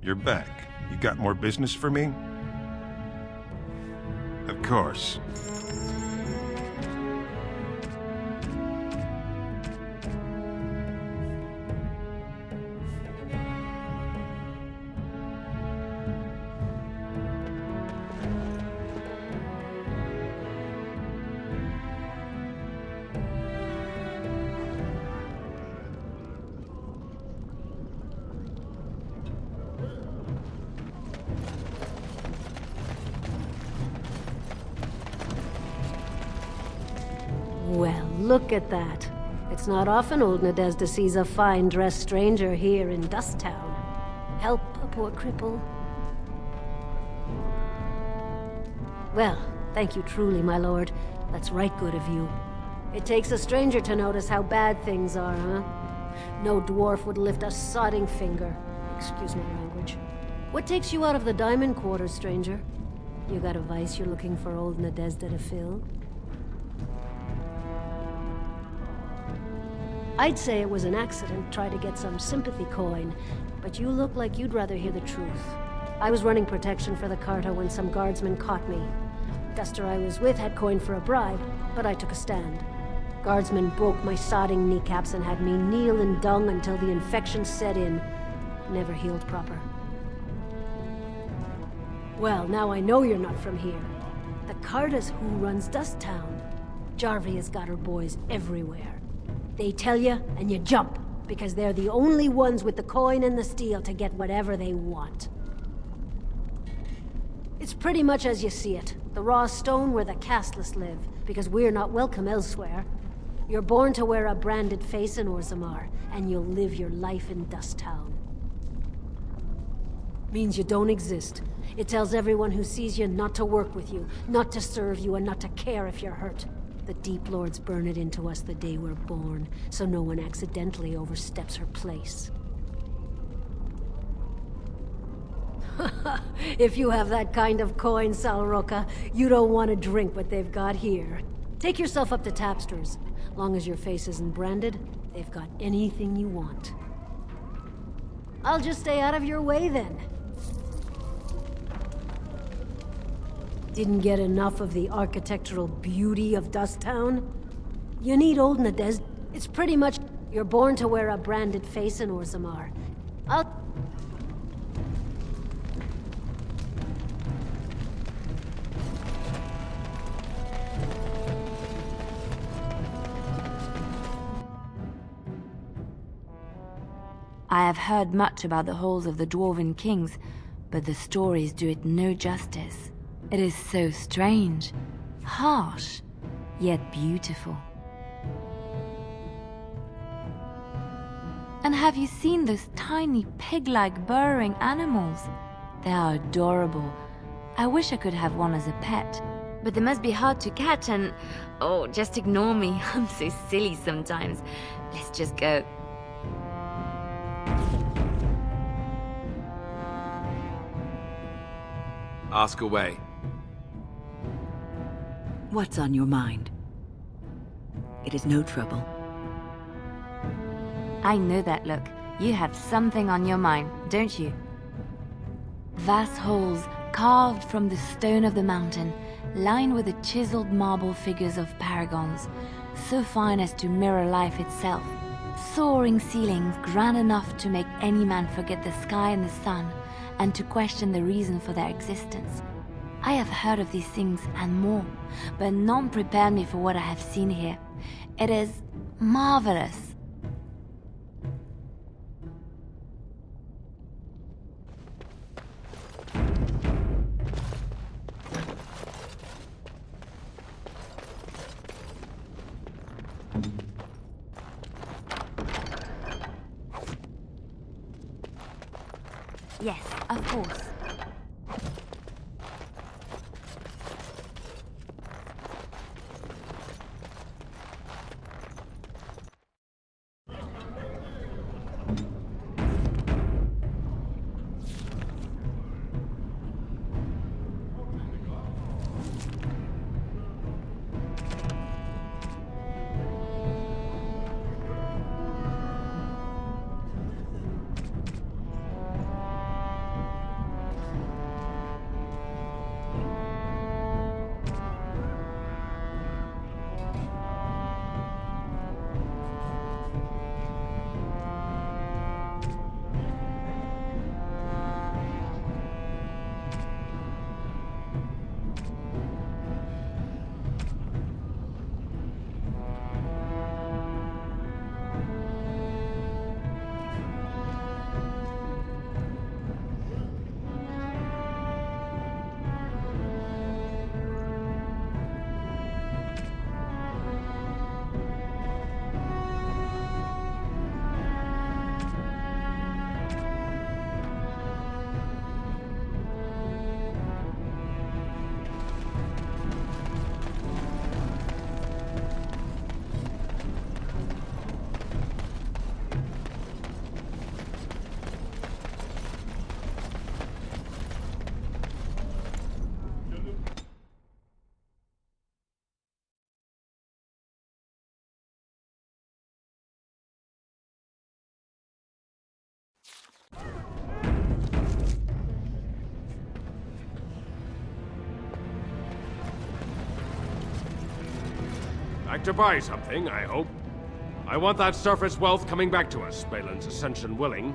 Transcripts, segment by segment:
you're back. You got more business for me? Of course. Well, look at that. It's not often old Nadezhda sees a fine-dressed stranger here in Dust Town. Help a poor cripple. Well, thank you truly, my lord. That's right good of you. It takes a stranger to notice how bad things are, huh? No dwarf would lift a sodding finger. Excuse my language. What takes you out of the Diamond Quarters, stranger? You got a vice you're looking for old Nadezhda to fill? I'd say it was an accident, try to get some sympathy coin, but you look like you'd rather hear the truth. I was running protection for the Carta when some guardsmen caught me. Duster I was with had coin for a bribe, but I took a stand. Guardsmen broke my sodding kneecaps and had me kneel in dung until the infection set in. Never healed proper. Well, now I know you're not from here. The Carta's who runs Dust Town. Jarvia's got her boys everywhere. They tell you, and you jump, because they're the only ones with the coin and the steel to get whatever they want. It's pretty much as you see it. The raw stone where the casteless live, because we're not welcome elsewhere. You're born to wear a branded face in Orzammar, and you'll live your life in Dust Town. Means you don't exist. It tells everyone who sees you not to work with you, not to serve you, and not to care if you're hurt. The Deep Lords burn it into us the day we're born, so no one accidentally oversteps her place. If you have that kind of coin, Salroka, you don't want to drink what they've got here. Take yourself up to Tapster's. Long as your face isn't branded, they've got anything you want. I'll just stay out of your way then. Didn't get enough of the architectural beauty of Dust Town? You need old Nadezhda. It's pretty much you're born to wear a branded face in Orzammar. I have heard much about the halls of the Dwarven Kings, but the stories do it no justice. It is so strange, harsh, yet beautiful. And have you seen those tiny pig-like burrowing animals? They are adorable. I wish I could have one as a pet. But they must be hard to catch and... Oh, just ignore me. I'm so silly sometimes. Let's just go. Ask away. What's on your mind? It is no trouble. I know that look. You have something on your mind, don't you? Vast halls carved from the stone of the mountain, lined with the chiseled marble figures of paragons, so fine as to mirror life itself. Soaring ceilings grand enough to make any man forget the sky and the sun, and to question the reason for their existence. I have heard of these things and more, but none prepared me for what I have seen here. It is marvelous. Yes, of course. Like to buy something, I hope. I want that surface wealth coming back to us, Bhelen's ascension willing.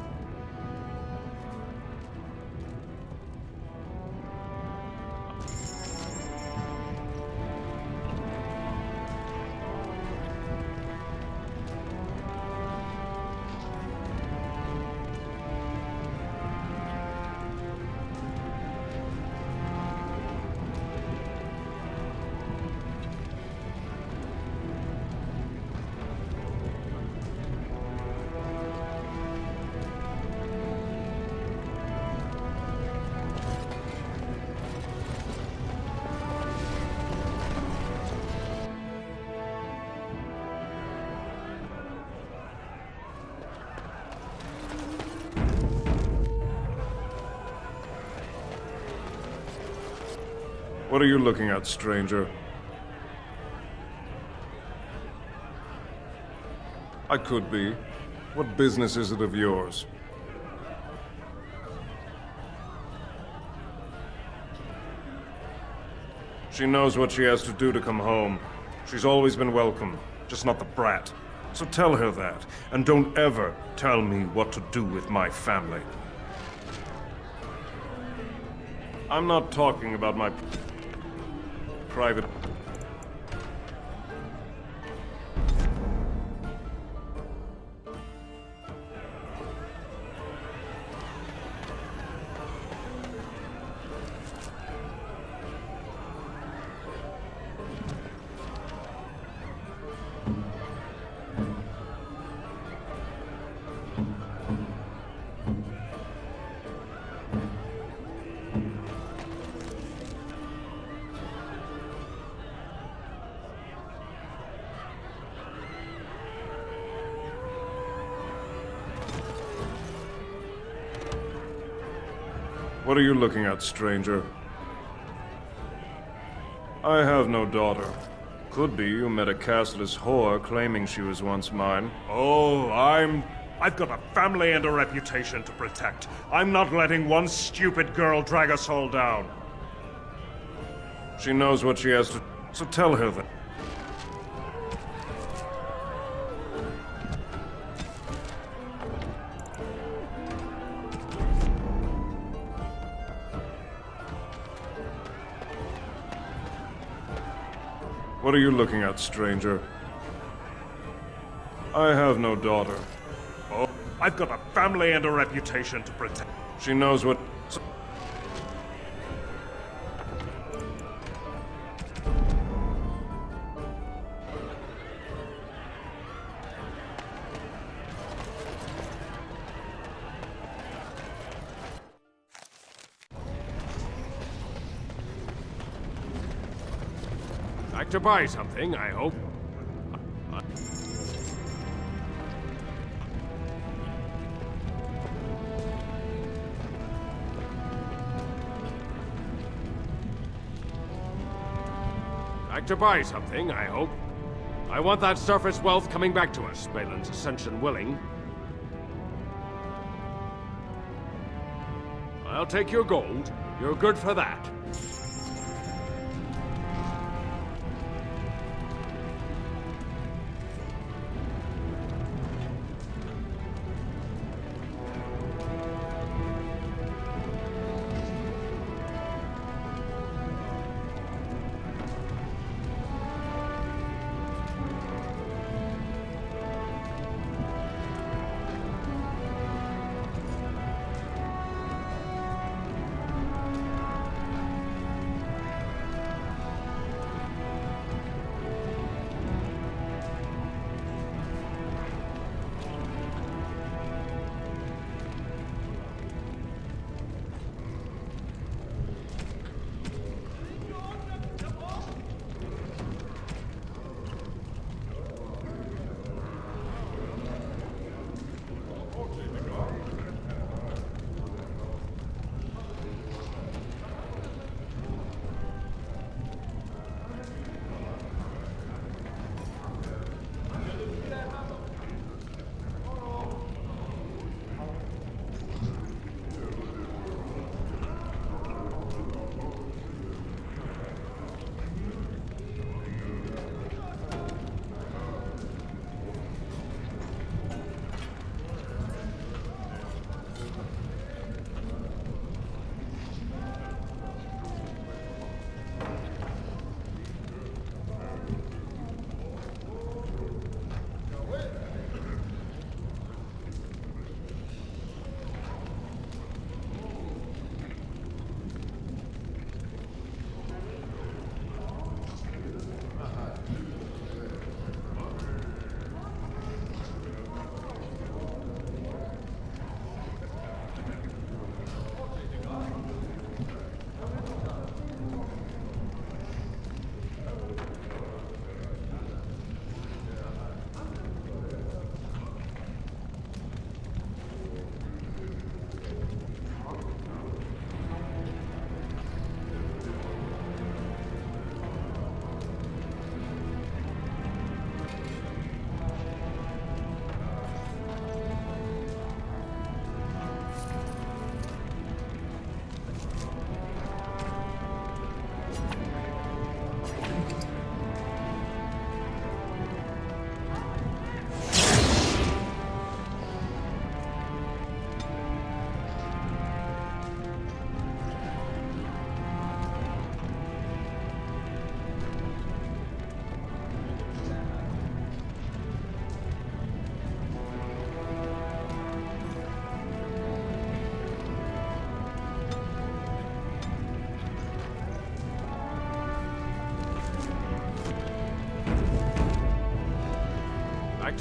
What are you looking at, stranger? I could be. What business is it of yours? She knows what she has to do to come home. She's always been welcome, just not the brat. So tell her that, and don't ever tell me what to do with my family. I'm not talking about my private... What are you looking at, stranger? I have no daughter. Could be you met a casteless whore claiming she was once mine. Oh, I've got a family and a reputation to protect. I'm not letting one stupid girl drag us all down. She knows what she has to... So tell her that. What are you looking at, stranger? I have no daughter. Oh, I've got a family and a reputation to protect. She knows what... Like to buy something, I hope. Like to buy something, I hope. I want that surface wealth coming back to us, Bhelen's ascension willing. I'll take your gold. You're good for that.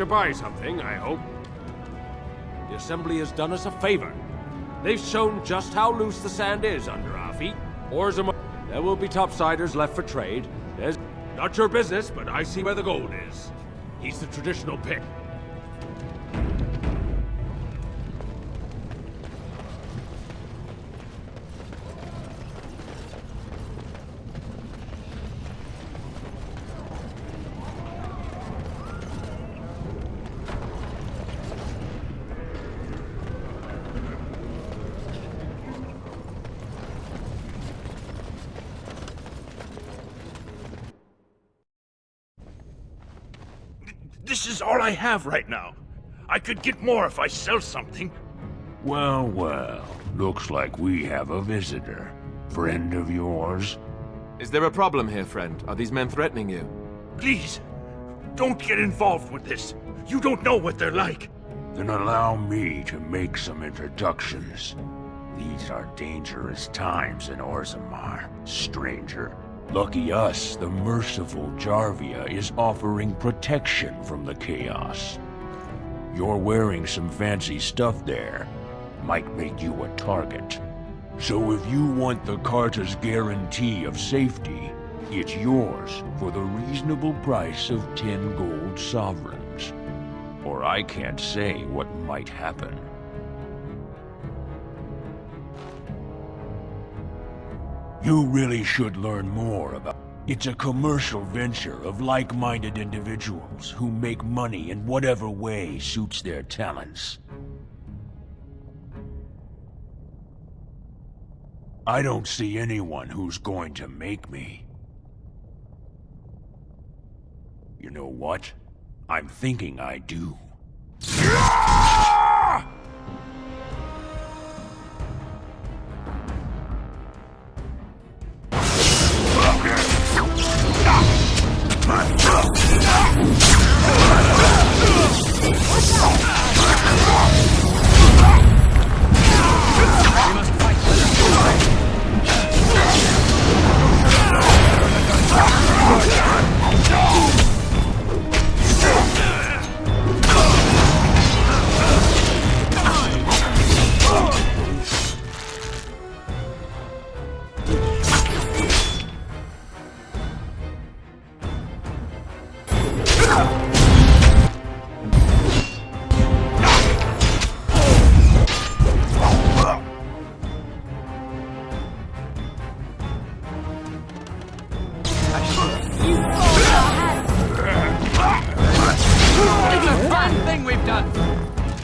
to buy something, I hope. The Assembly has done us a favor. They've shown just how loose the sand is under our feet. There will be topsiders left for trade. There's not your business, but I see where the gold is. He's the traditional pick. This is all I have right now. I could get more if I sell something. Well, well. Looks like we have a visitor. Friend of yours? Is there a problem here, friend? Are these men threatening you? Please, don't get involved with this. You don't know what they're like. Then allow me to make some introductions. These are dangerous times in Orzammar, stranger. Lucky us, the merciful Jarvia is offering protection from the chaos. You're wearing some fancy stuff there. Might make you a target. So if you want the Carta's guarantee of safety, it's yours for the reasonable price of 10 gold sovereigns. Or I can't say what might happen. You really should learn more about it. It's a commercial venture of like-minded individuals who make money in whatever way suits their talents. I don't see anyone who's going to make me. You know what? I'm thinking I do.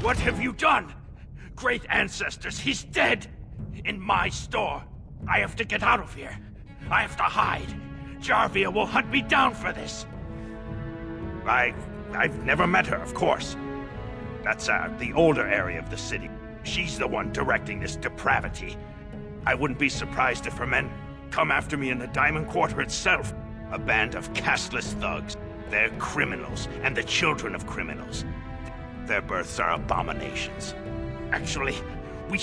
What have you done? Great ancestors, he's dead! In my store. I have to get out of here. I have to hide. Jarvia will hunt me down for this. I've never met her, of course. That's the older area of the city. She's the one directing this depravity. I wouldn't be surprised if her men come after me in the Diamond Quarter itself. A band of casteless thugs. They're criminals, and the children of criminals. Their births are abominations. Actually, we...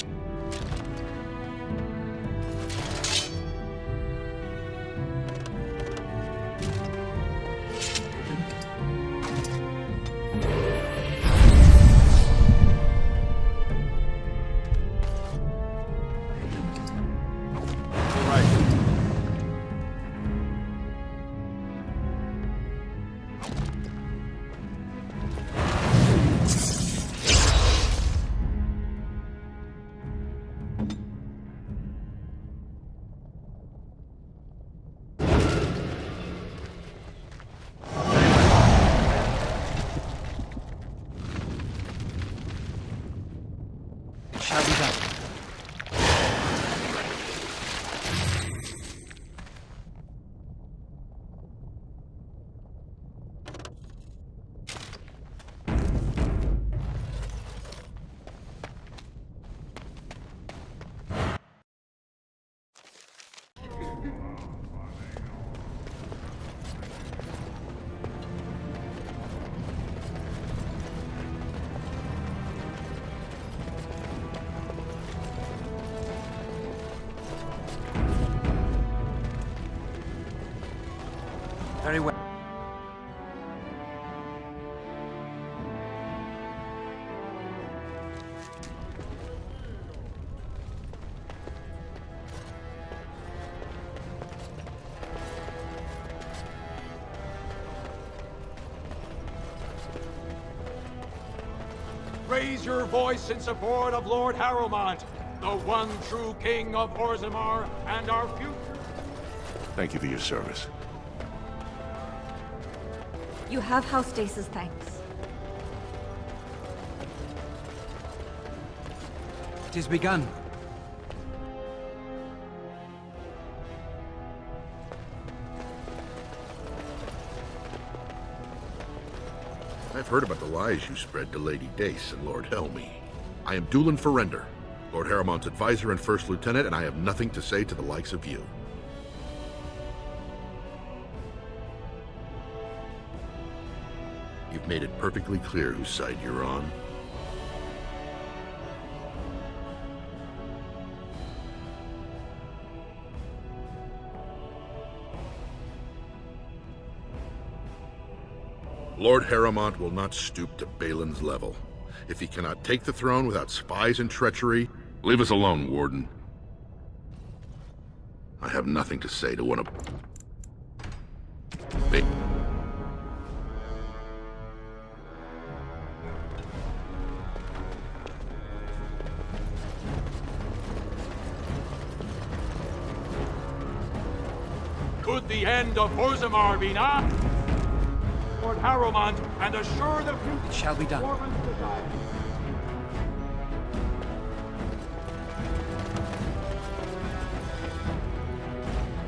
Very well. raise your voice in support of Lord Harrowmont, the one true king of Orzammar and our future. Thank you for your service. You have House Stace's thanks. Tis begun. I've heard about the lies you spread to Lady Dace and Lord Helmy. I am Doolin Ferrender, Lord Harrowmont's advisor and first lieutenant, and I have nothing to say to the likes of you. You've made it perfectly clear whose side you're on. Lord Harrowmont will not stoop to Bhelen's level. If he cannot take the throne without spies and treachery, leave us alone, Warden. I have nothing to say to one of... Could the end of Orzammar be nigh? Lord Harrowmont, and assure the future. It shall be done.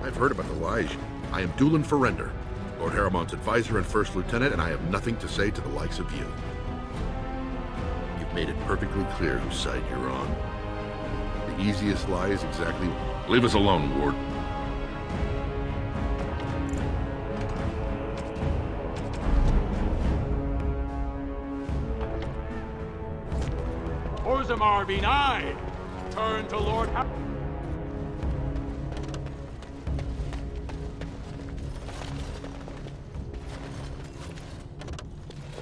I've heard about the lies. I am Doolin Ferrender, Lord Harrowmont's advisor and first lieutenant, and I have nothing to say to the likes of you. You've made it perfectly clear whose side you're on. The easiest lie is exactly... Leave us alone, Ward. Orzammar be nigh. Turn to Lord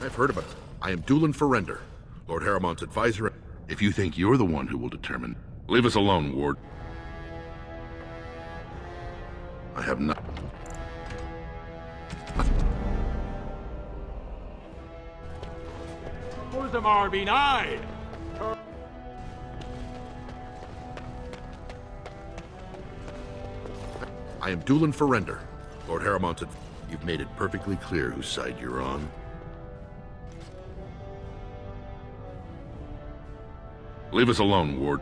I've heard about it. I am Doolin Ferrender, Lord Harrowmont's advisor. If you think you're the one who will determine, leave us alone, Ward. I have not... Orzammar be nigh. I am Doolin Ferrender, Lord Harrowmont's... You've made it perfectly clear whose side you're on. Leave us alone, Ward.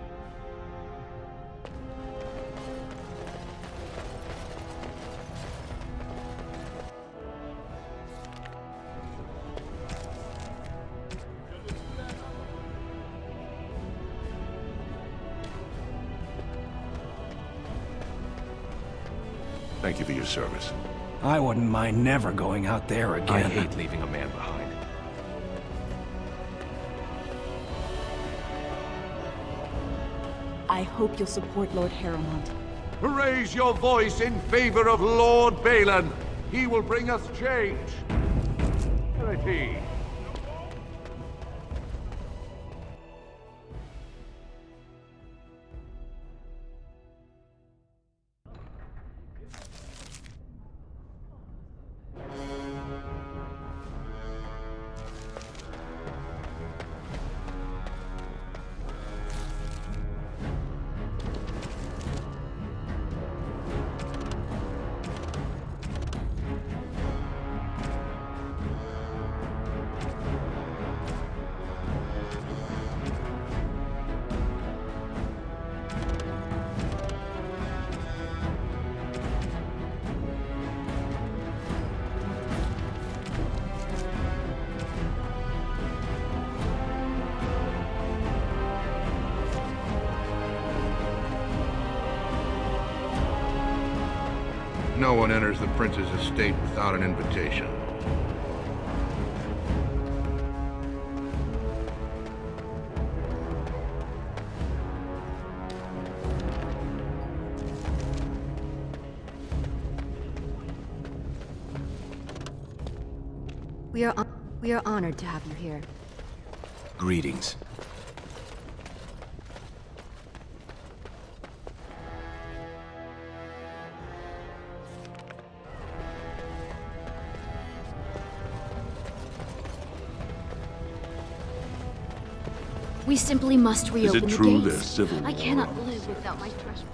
Thank you for your service. I wouldn't mind never going out there again. I hate leaving a man behind. I hope you'll support Lord Harrowmont. Raise your voice in favor of Lord Bhelen. He will bring us change. Retries. No one enters the prince's estate without an invitation. We are honored to have you here. Greetings. We simply must reopen the gates. Is it true there's civil war? I cannot live without my treasure.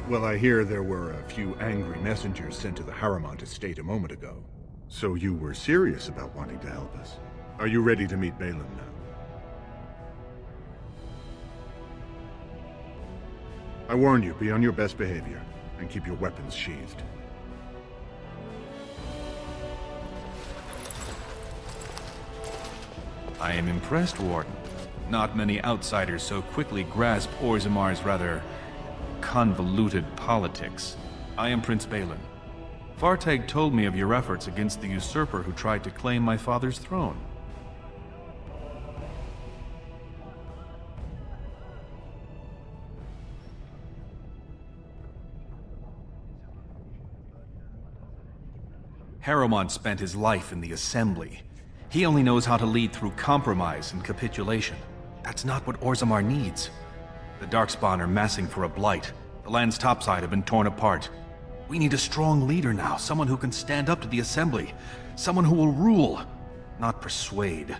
Well, I hear there were a few angry messengers sent to the Haramont estate a moment ago. So you were serious about wanting to help us. Are you ready to meet Bhelen now? I warn you, be on your best behavior, and keep your weapons sheathed. I am impressed, Warden. Not many outsiders so quickly grasp Orzamar's rather convoluted politics. I am Prince Bhelen. Vartag told me of your efforts against the usurper who tried to claim my father's throne. Haramont spent his life in the Assembly. He only knows how to lead through compromise and capitulation. That's not what Orzammar needs. The Darkspawn are massing for a blight. The land's topside have been torn apart. We need a strong leader now, someone who can stand up to the Assembly. Someone who will rule, not persuade.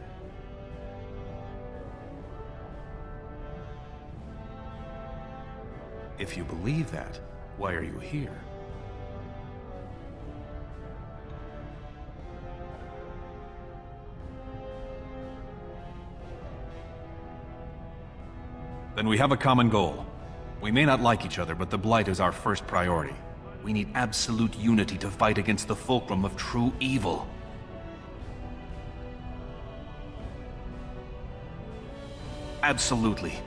If you believe that, why are you here? Then we have a common goal. We may not like each other, but the Blight is our first priority. We need absolute unity to fight against the fulcrum of true evil. Absolutely.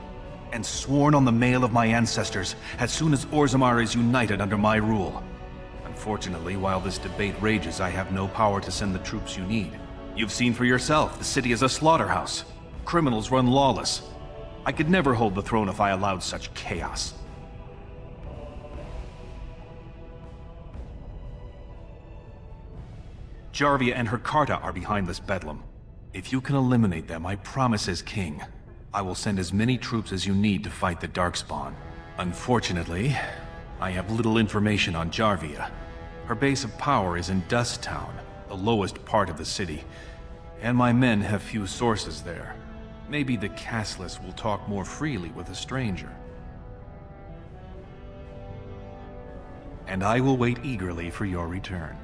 And sworn on the mail of my ancestors, as soon as Orzammar is united under my rule. Unfortunately, while this debate rages, I have no power to send the troops you need. You've seen for yourself, the city is a slaughterhouse. Criminals run lawless. I could never hold the throne if I allowed such chaos. Jarvia and her Carta are behind this bedlam. If you can eliminate them, I promise as king, I will send as many troops as you need to fight the Darkspawn. Unfortunately, I have little information on Jarvia. Her base of power is in Dust Town, the lowest part of the city, and my men have few sources there. Maybe the casteless will talk more freely with a stranger. And I will wait eagerly for your return.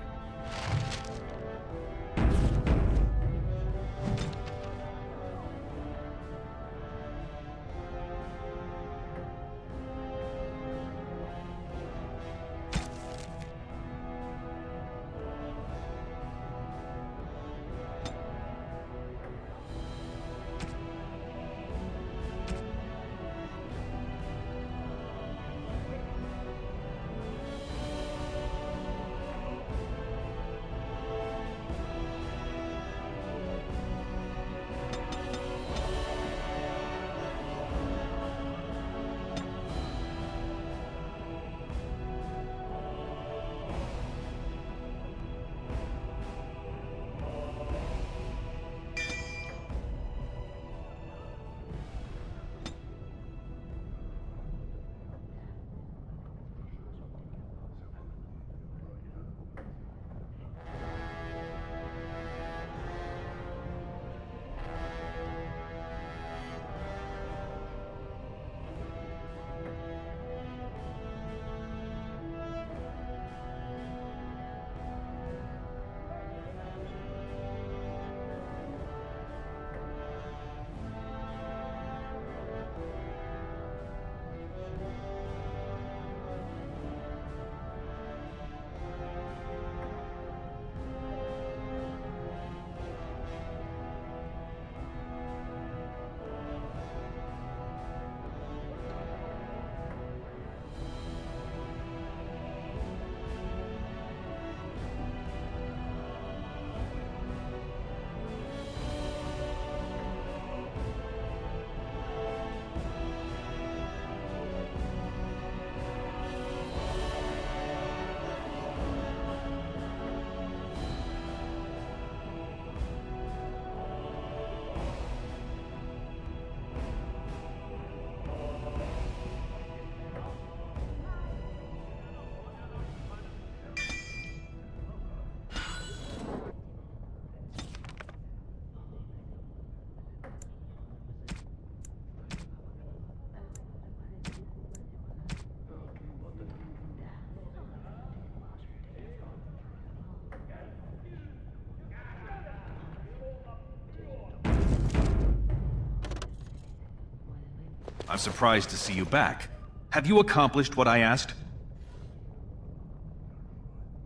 I'm surprised to see you back. Have you accomplished what I asked?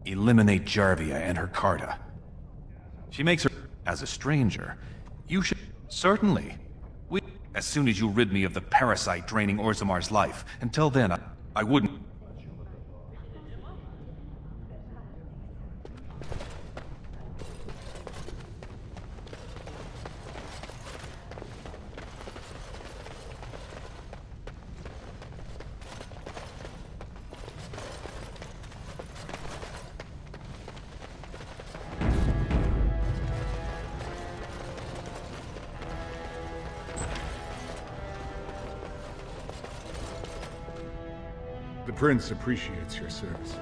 Eliminate Jarvia and her carta. She makes her as a stranger. You should... Certainly. As soon as you rid me of the parasite draining Orzamar's life. Until then, I wouldn't... The Prince appreciates your service.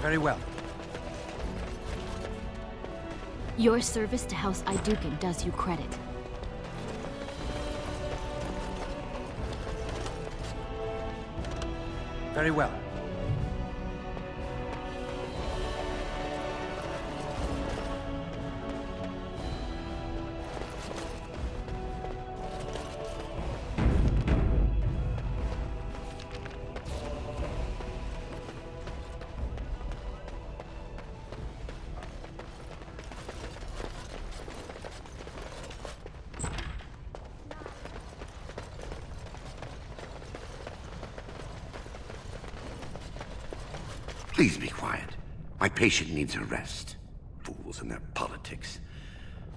Very well. Your service to House Iduken does you credit. Very well. Please be quiet. My patient needs a rest. Fools and their politics.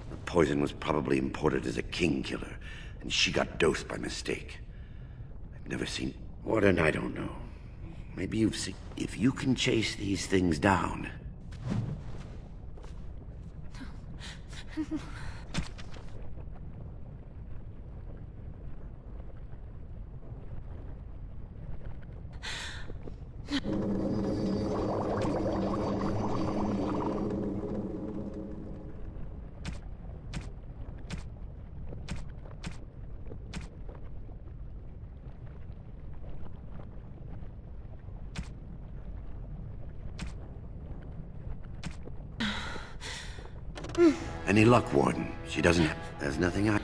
The poison was probably imported as a king killer, and she got dosed by mistake. I've never seen... Warden, I don't know. Maybe you've seen... If you can chase these things down... Any luck, Warden? She doesn't have... There's nothing I...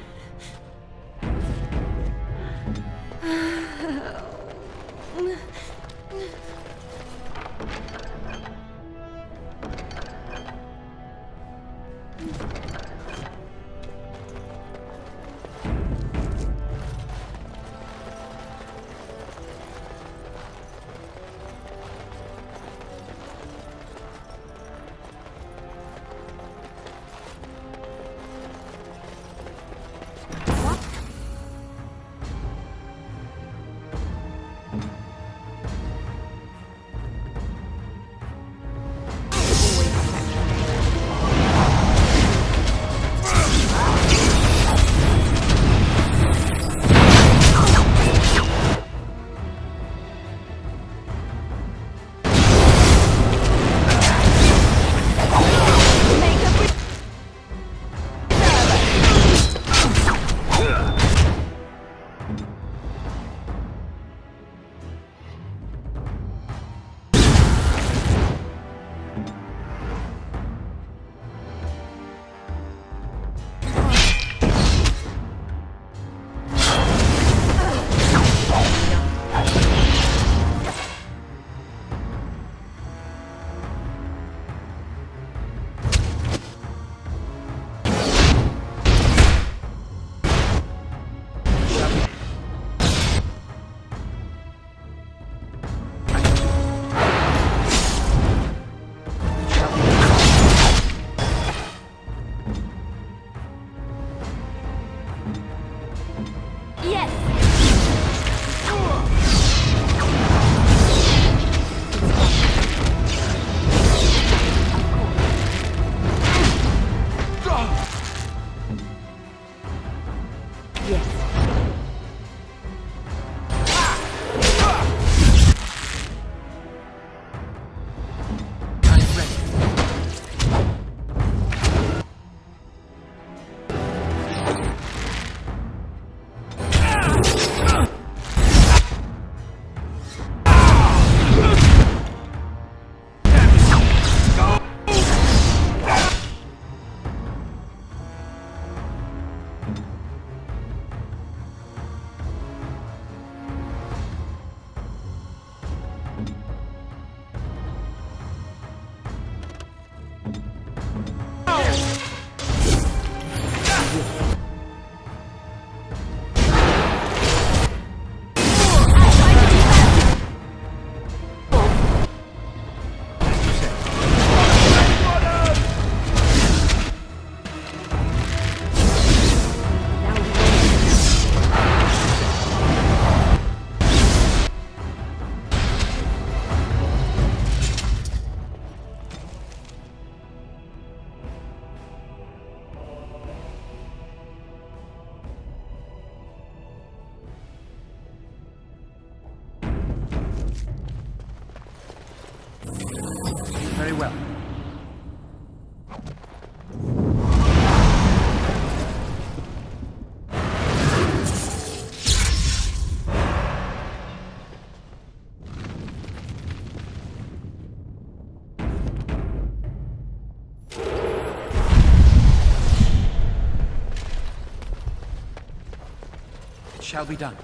shall be done.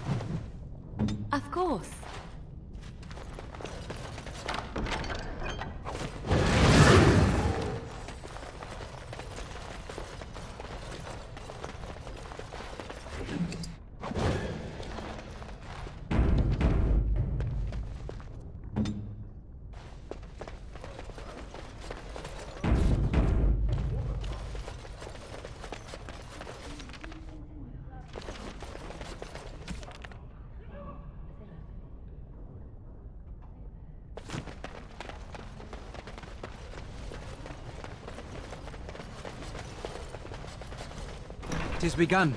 Of course. It is begun.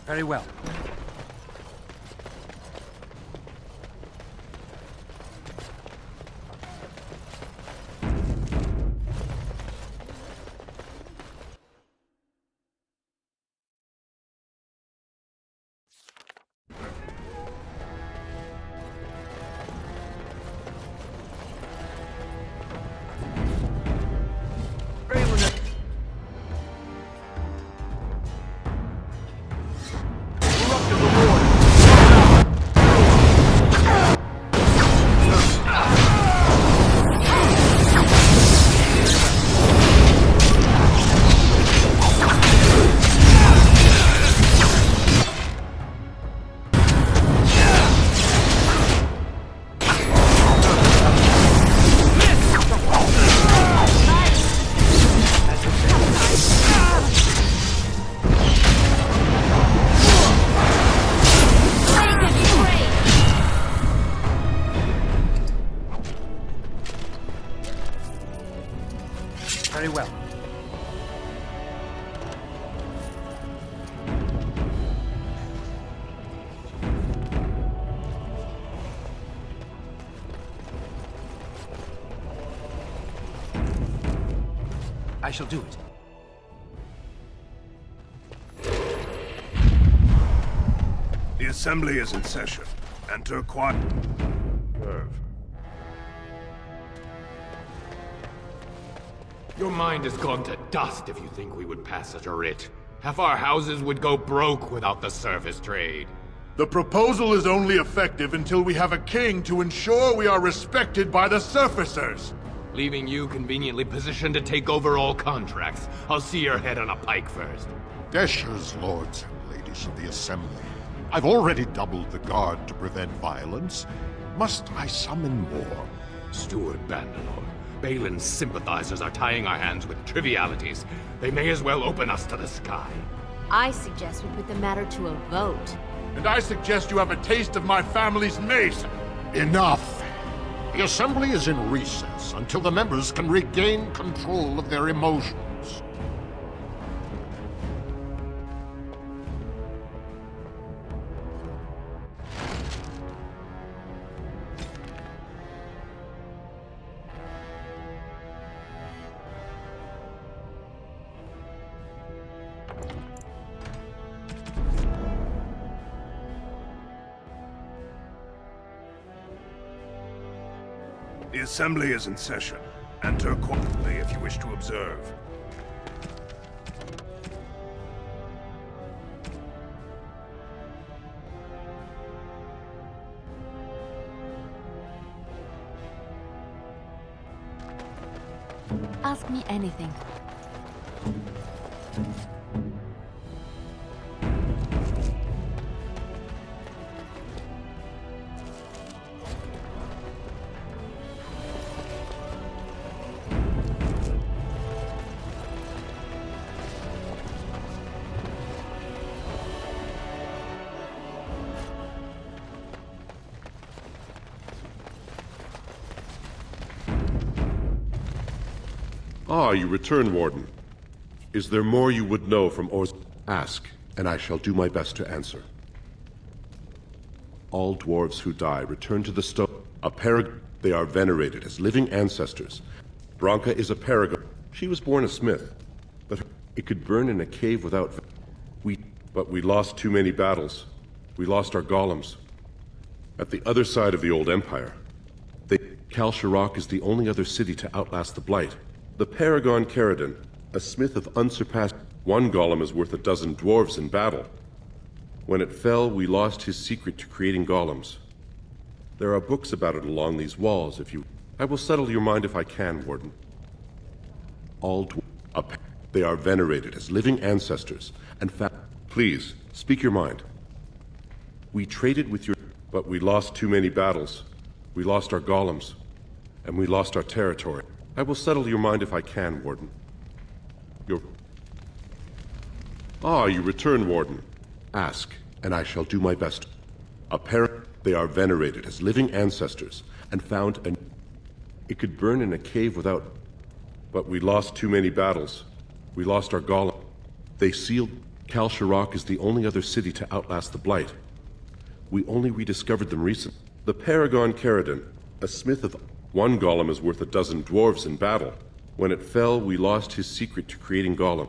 Very well. Very well. I shall do it. The assembly is in session. Enter quiet. Your mind has gone to dust if you think we would pass such a writ. Half our houses would go broke without the service trade. The proposal is only effective until we have a king to ensure we are respected by the surfacers. Leaving you conveniently positioned to take over all contracts. I'll see your head on a pike first. Deshers, lords and ladies of the assembly. I've already doubled the guard to prevent violence. Must I summon more? Steward Bandanor, Bhelen's sympathizers are tying our hands with trivialities. They may as well open us to the sky. I suggest we put the matter to a vote. And I suggest you have a taste of my family's mace. Enough! The assembly is in recess until the members can regain control of their emotions. The assembly is in session. Enter quietly if you wish to observe. Ask me anything. Ah, you return, Warden. Is there more you would know from Ask, and I shall do my best to answer. All dwarves who die return to the stone. They are venerated as living ancestors. Branka is a paragon. She was born a smith, but it could burn in a cave without... But we lost too many battles. We lost our golems. At the other side of the old empire, Kal Sharok is the only other city to outlast the Blight. The Paragon Caradon, a smith of unsurpassed... One golem is worth a dozen dwarves in battle. When it fell, we lost his secret to creating golems. There are books about it along these walls if you... I will settle your mind if I can, Warden. All they are venerated as living ancestors, and please, speak your mind. We traded with your... but we lost too many battles. We lost our golems, and we lost our territory. I will settle your mind if I can, Warden. Ah, you return, Warden. Ask, and I shall do my best. They are venerated as living ancestors, and found an... It could burn in a cave without... But we lost too many battles. We lost our golem. They sealed... Kal Sharok is the only other city to outlast the Blight. We only rediscovered them recently. The Paragon Caradon, a smith of... One golem is worth a dozen dwarves in battle. When it fell, we lost his secret to creating golem.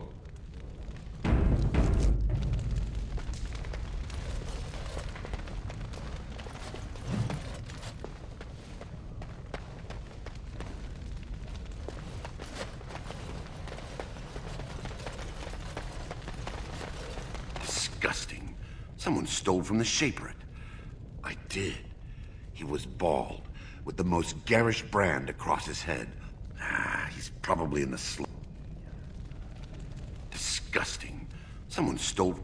Disgusting. Someone stole from the Shapered. I did. He was bald, with the most garish brand across his head. Ah, he's probably in the Disgusting. Someone stole...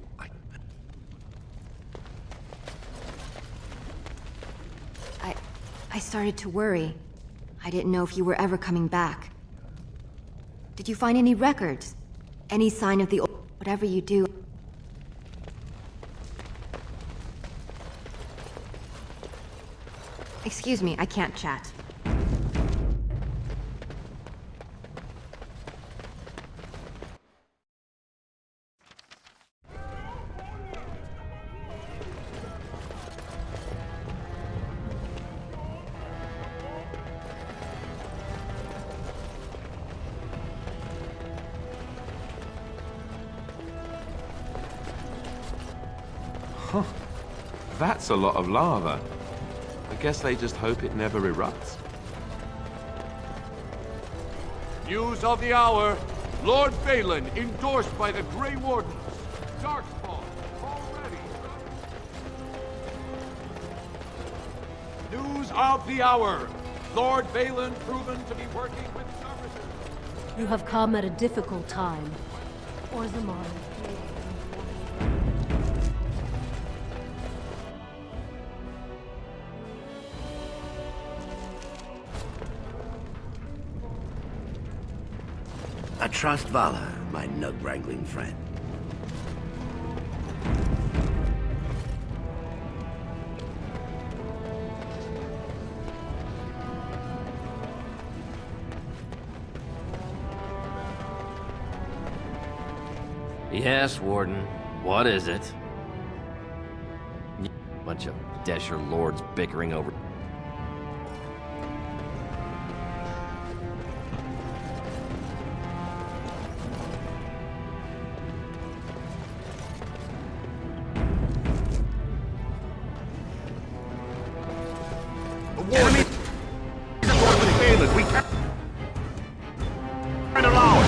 I started to worry. I didn't know if you were ever coming back. Did you find any records? Any sign of the... Whatever you do... Excuse me, I can't chat. Huh. That's a lot of lava. I guess they just hope it never erupts. News of the hour. Lord Bhelen, endorsed by the Grey Wardens. Darkspawn, already. News of the hour. Lord Bhelen proven to be working with services. You have come at a difficult time. Orzammar. I trust Vala, my nug-wrangling friend. Yes, Warden. What is it? Bunch of Desher lords bickering over... Enemy! We can't allow it!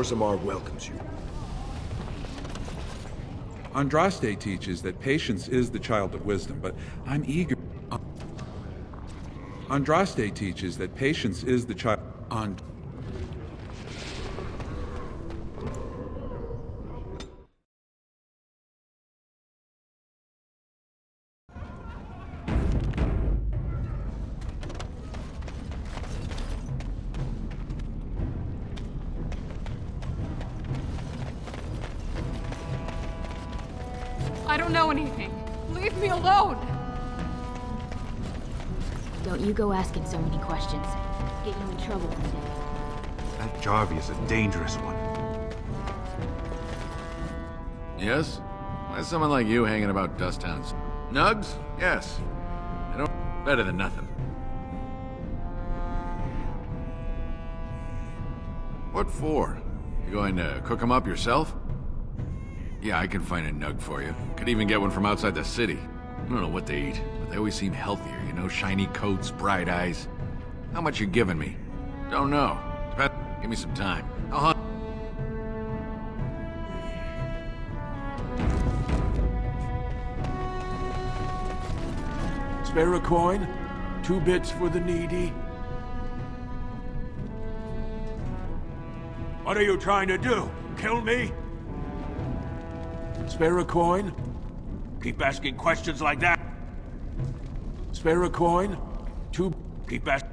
Orzammar welcomes you. Andraste teaches that patience is the child of wisdom, but I'm eager. Andraste teaches that patience is the child. I don't know anything. Leave me alone! Don't you go asking so many questions. Get you in trouble one day. That Jarvia's a dangerous one. Yes? Why is someone like you hanging about dust towns? Nugs? Yes. I don't... better than nothing. What for? You going to cook them up yourself? Yeah, I can find a nug for you. Could even get one from outside the city. I don't know what they eat, but they always seem healthier, you know? Shiny coats, bright eyes. How much you giving me? Don't know. Give me some time. I'll hunt. Spare a coin? 2 bits for the needy? What are you trying to do? Kill me? Spare a coin? Keep asking questions like that. Spare a coin? 2... Keep asking...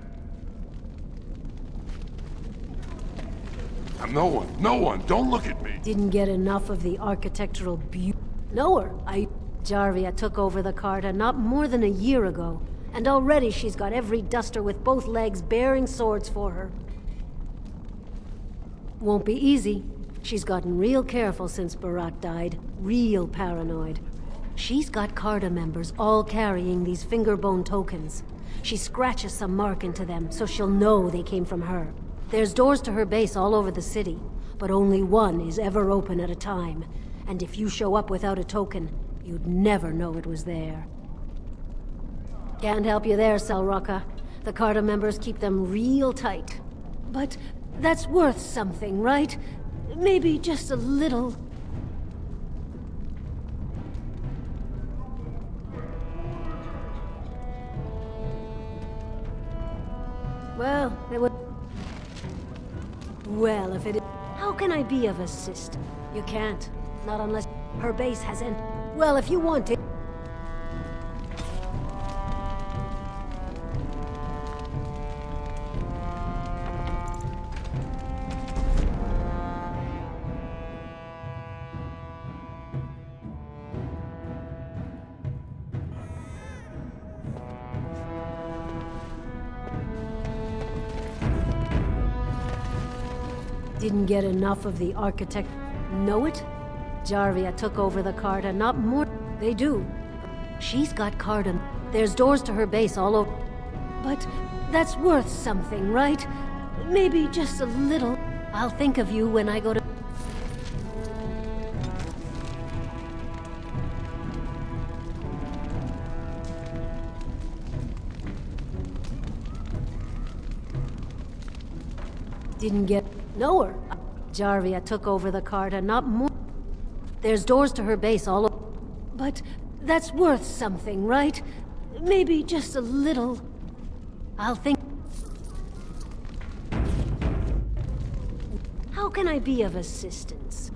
No one, don't look at me! Didn't get enough of the architectural beauty. Know her. Jarvia took over the Carta not more than a year ago, and already she's got every duster with both legs bearing swords for her. Won't be easy. She's gotten real careful since Barat died. Real paranoid. She's got Carta members all carrying these fingerbone tokens. She scratches some mark into them, so she'll know they came from her. There's doors to her base all over the city, but only one is ever open at a time. And if you show up without a token, you'd never know it was there. Can't help you there, Selrocka. The Carta members keep them real tight. But that's worth something, right? Maybe just a little... Well, it would... Well, if it is... How can I be of assist? You can't. Not unless her base has an... Well, if you want it... Didn't get enough of the architect. Know it? Jarvia took over the Carta, not more. They do. She's got Carta. There's doors to her base all over. But that's worth something, right? Maybe just a little. I'll think of you when I go to... Didn't get... Know her. Jarvia took over the Carta, not more. There's doors to her base all over. But that's worth something, right? Maybe just a little. I'll think... How can I be of assistance?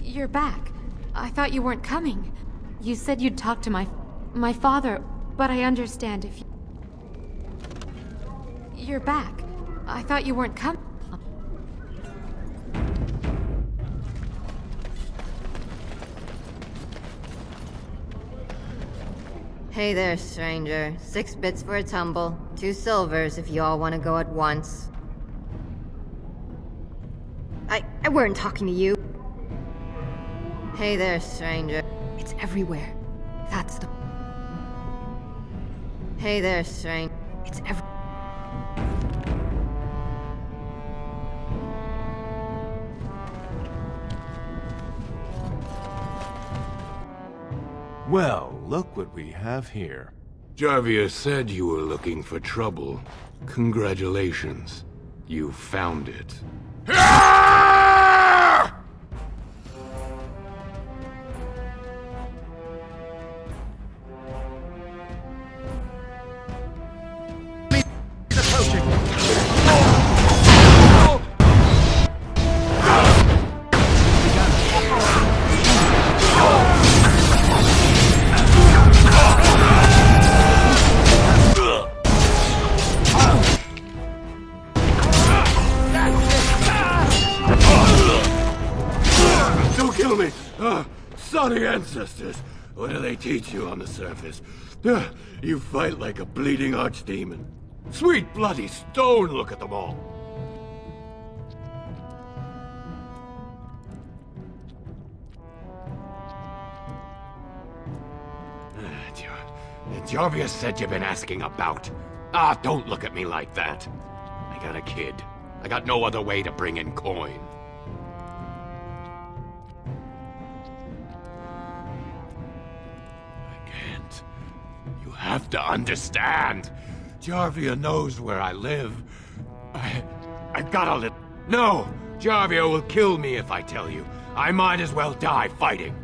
You're back. I thought you weren't coming. You said you'd talk to my father, but I understand if you... You're back. I thought you weren't coming. Hey there, stranger. 6 bits for a tumble. 2 silvers if you all want to go at once. I weren't talking to you. Hey there, stranger. It's everywhere. That's the... Hey there, stranger. It's everywhere. Well, look what we have here. Jarvia said you were looking for trouble. Congratulations. You found it. Don't kill me! Sorry ancestors. What do they teach you on the surface? You fight like a bleeding archdemon. Sweet bloody stone, look at them all. Jarvia said you've been asking about. Don't look at me like that. I got a kid. I got no other way to bring in coin. I can't. You have to understand. Jarvia knows where I live. I got a little... No! Jarvia will kill me if I tell you. I might as well die fighting.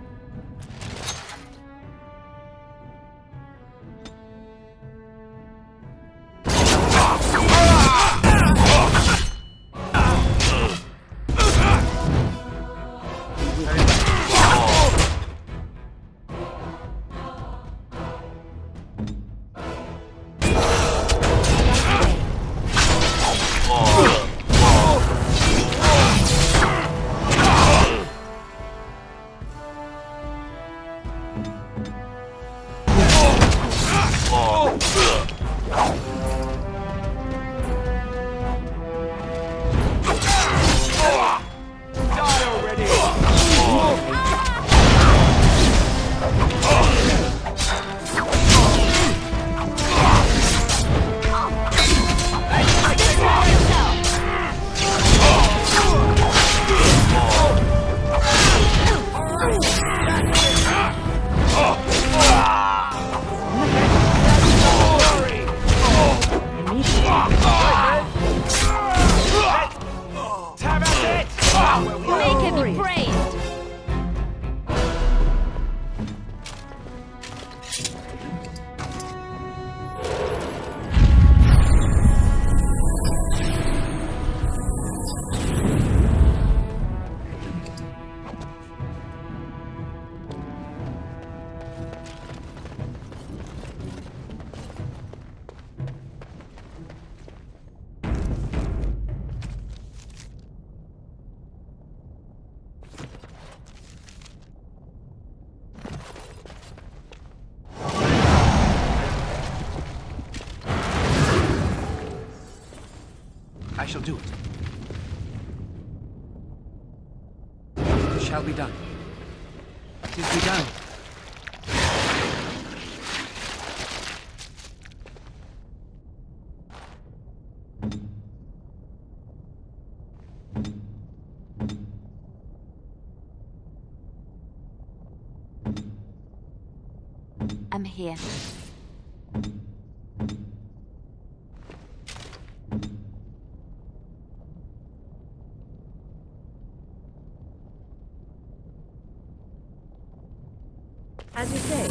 I shall do it. It shall be done. It is begun. I'm here. As you say.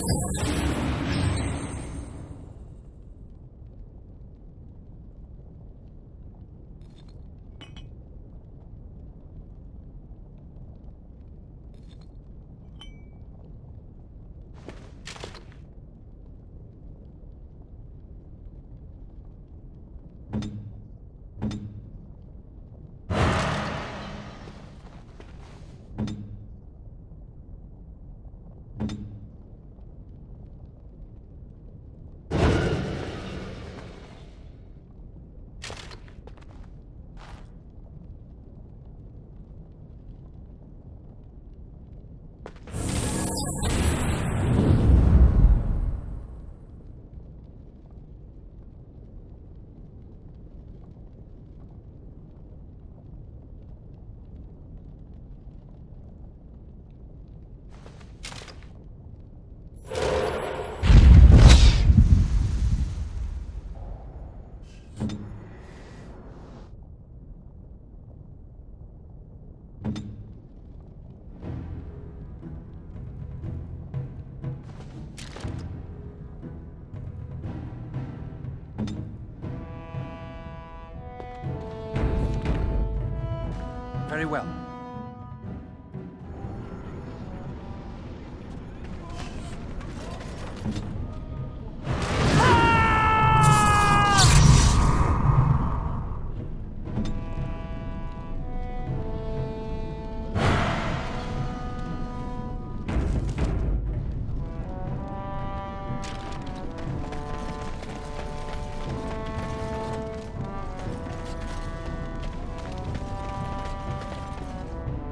Very well.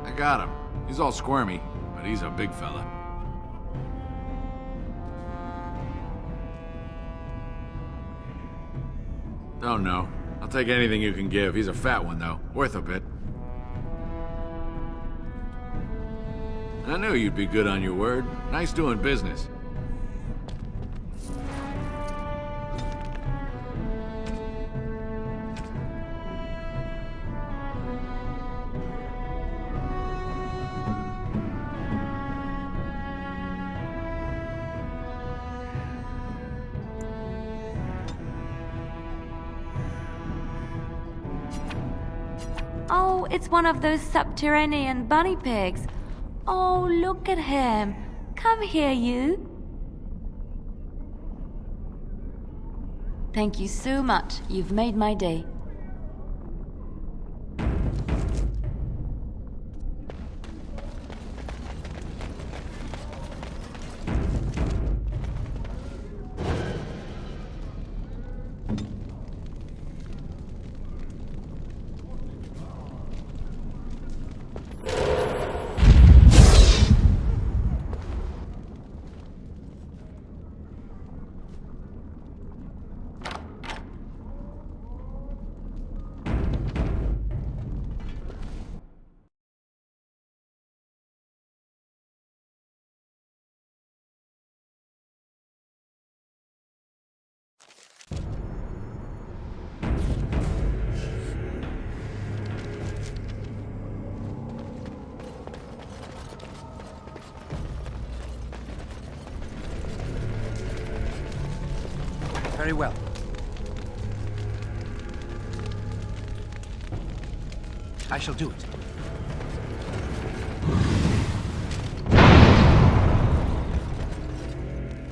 I got him. He's all squirmy, but he's a big fella. Don't know. I'll take anything you can give. He's a fat one, though. Worth a bit. I knew you'd be good on your word. Nice doing business. Oh, it's one of those subterranean bunny pigs. Oh, look at him. Come here, you. Thank you so much. You've made my day. Very well. I shall do it.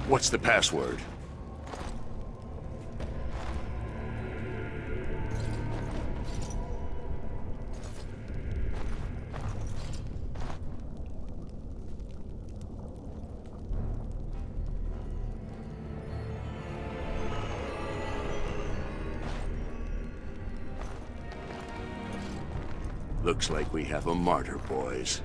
What's the password? Looks like we have a martyr, boys.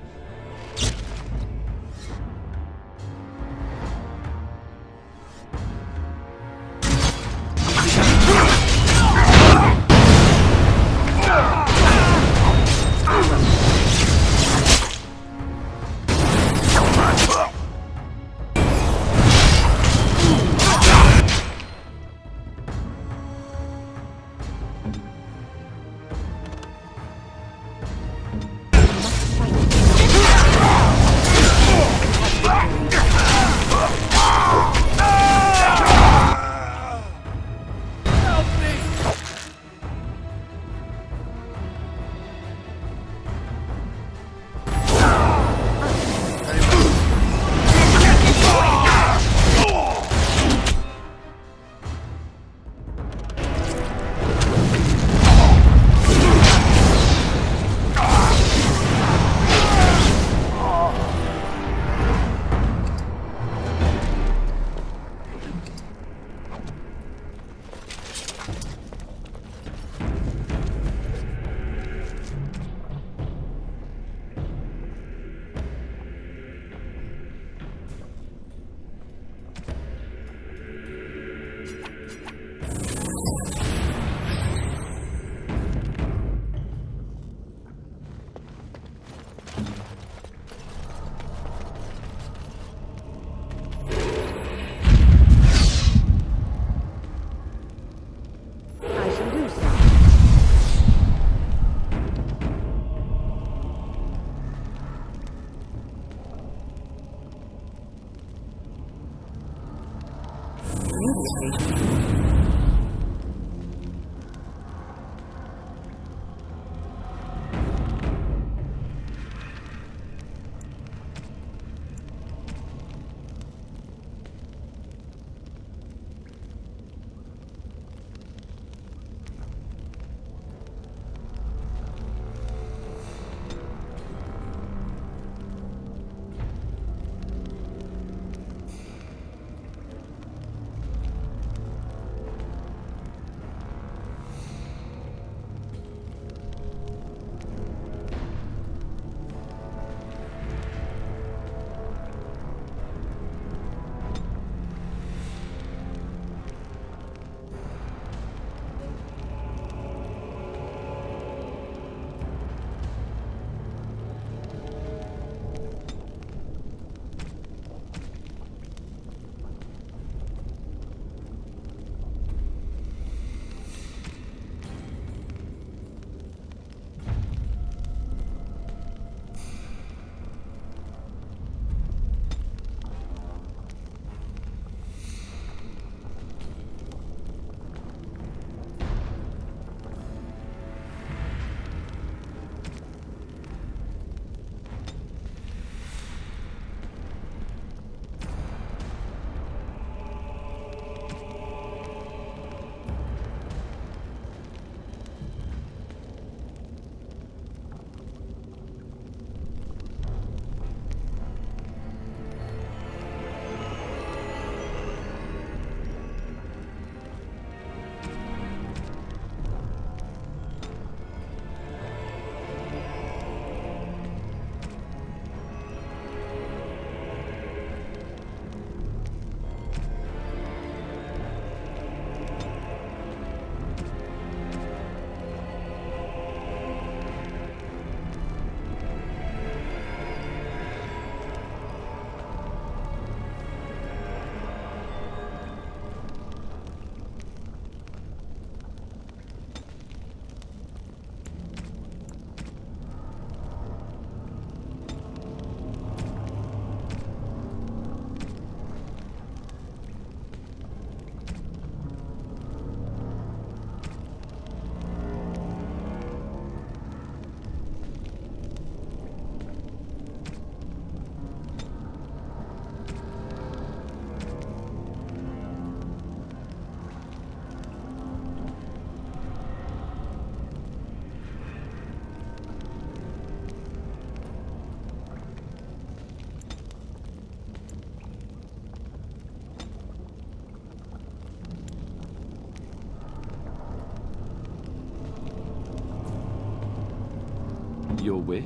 your wish?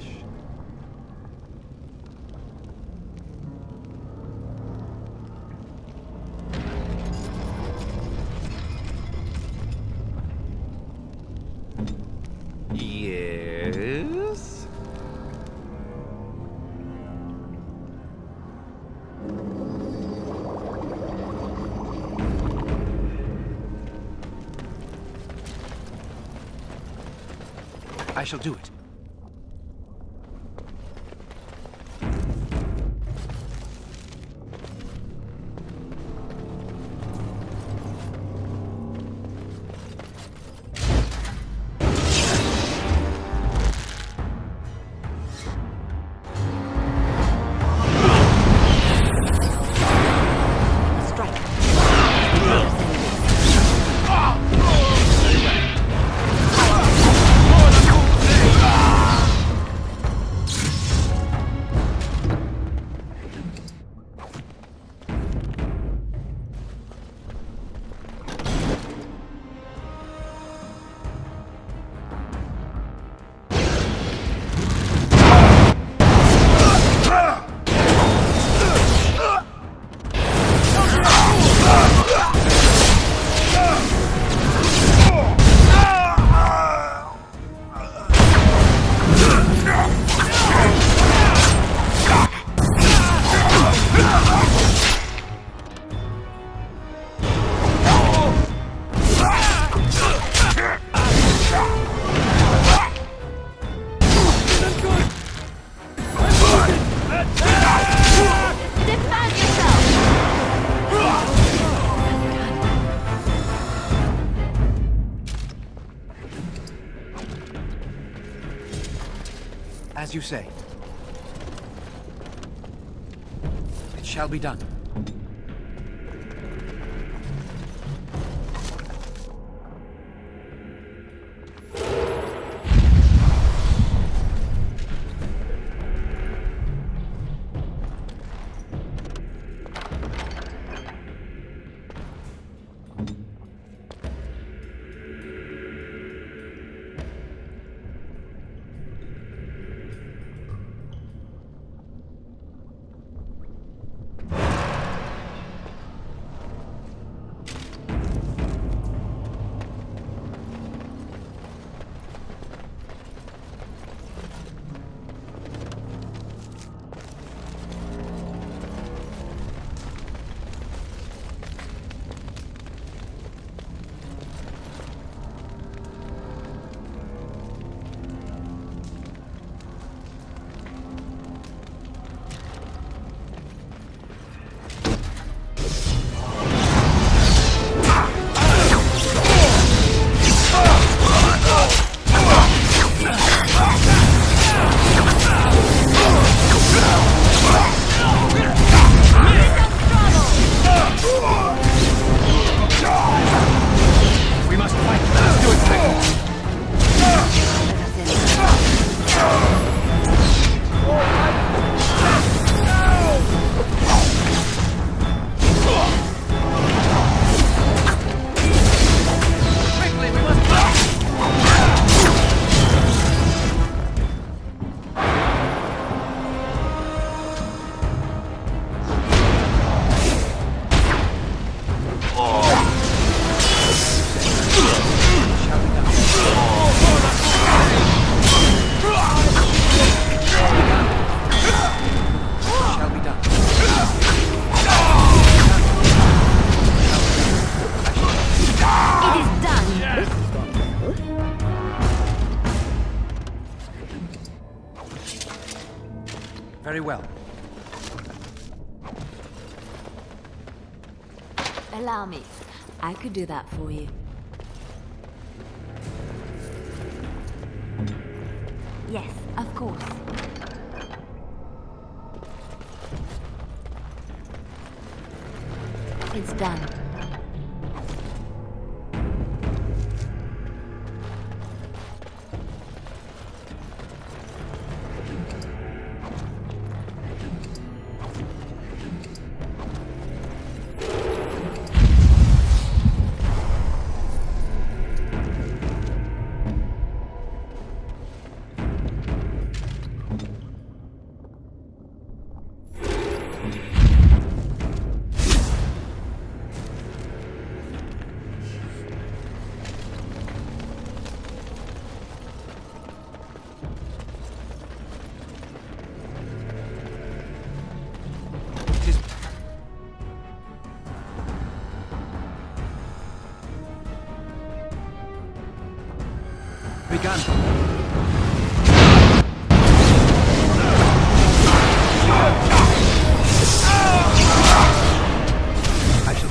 Yes? I shall do it. As you say. It shall be done. Very well. Allow me. I could do that for you. Yes, of course. It's done. begun. I shall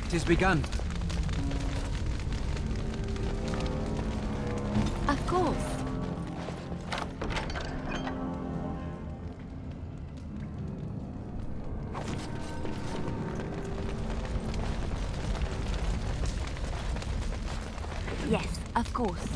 Tis begun. Of course. Yes, of course.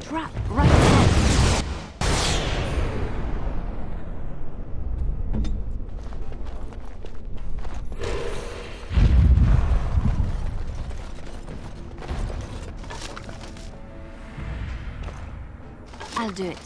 Trap right ahead. I'll do it.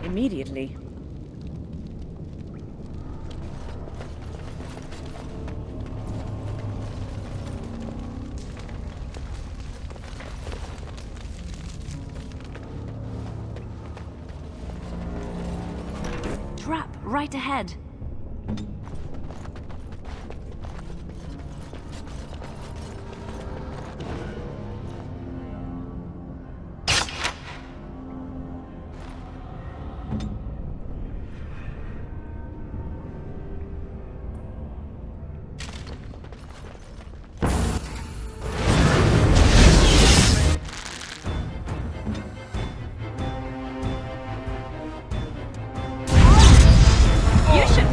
Immediately. Trap right ahead. You should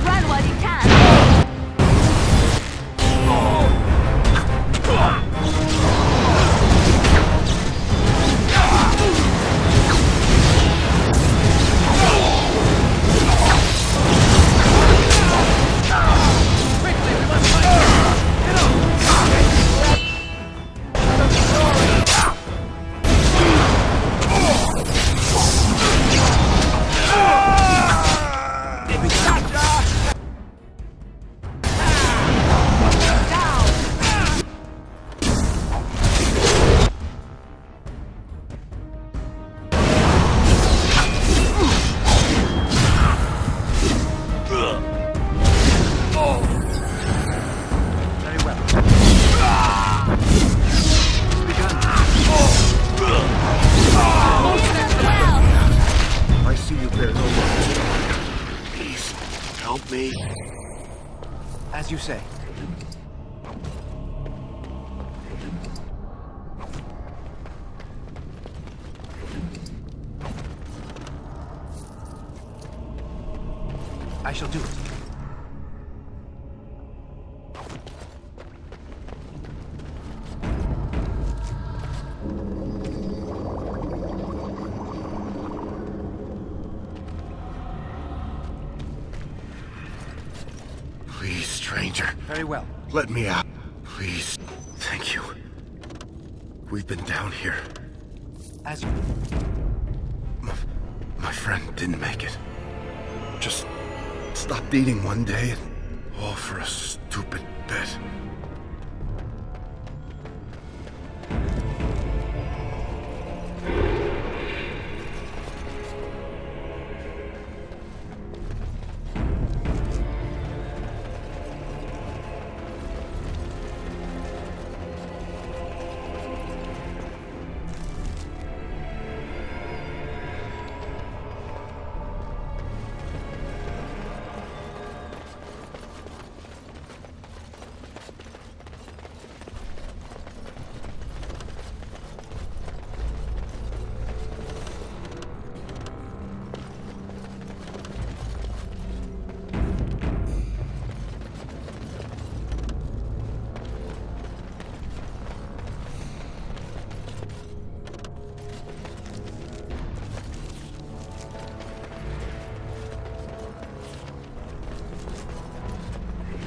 Help me. As you say. I shall do it. Please, stranger. Very well. Let me out. Please. Thank you. We've been down here. As you... My friend didn't make it. Just stopped eating one day, and all for a stupid bet.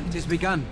It is begun.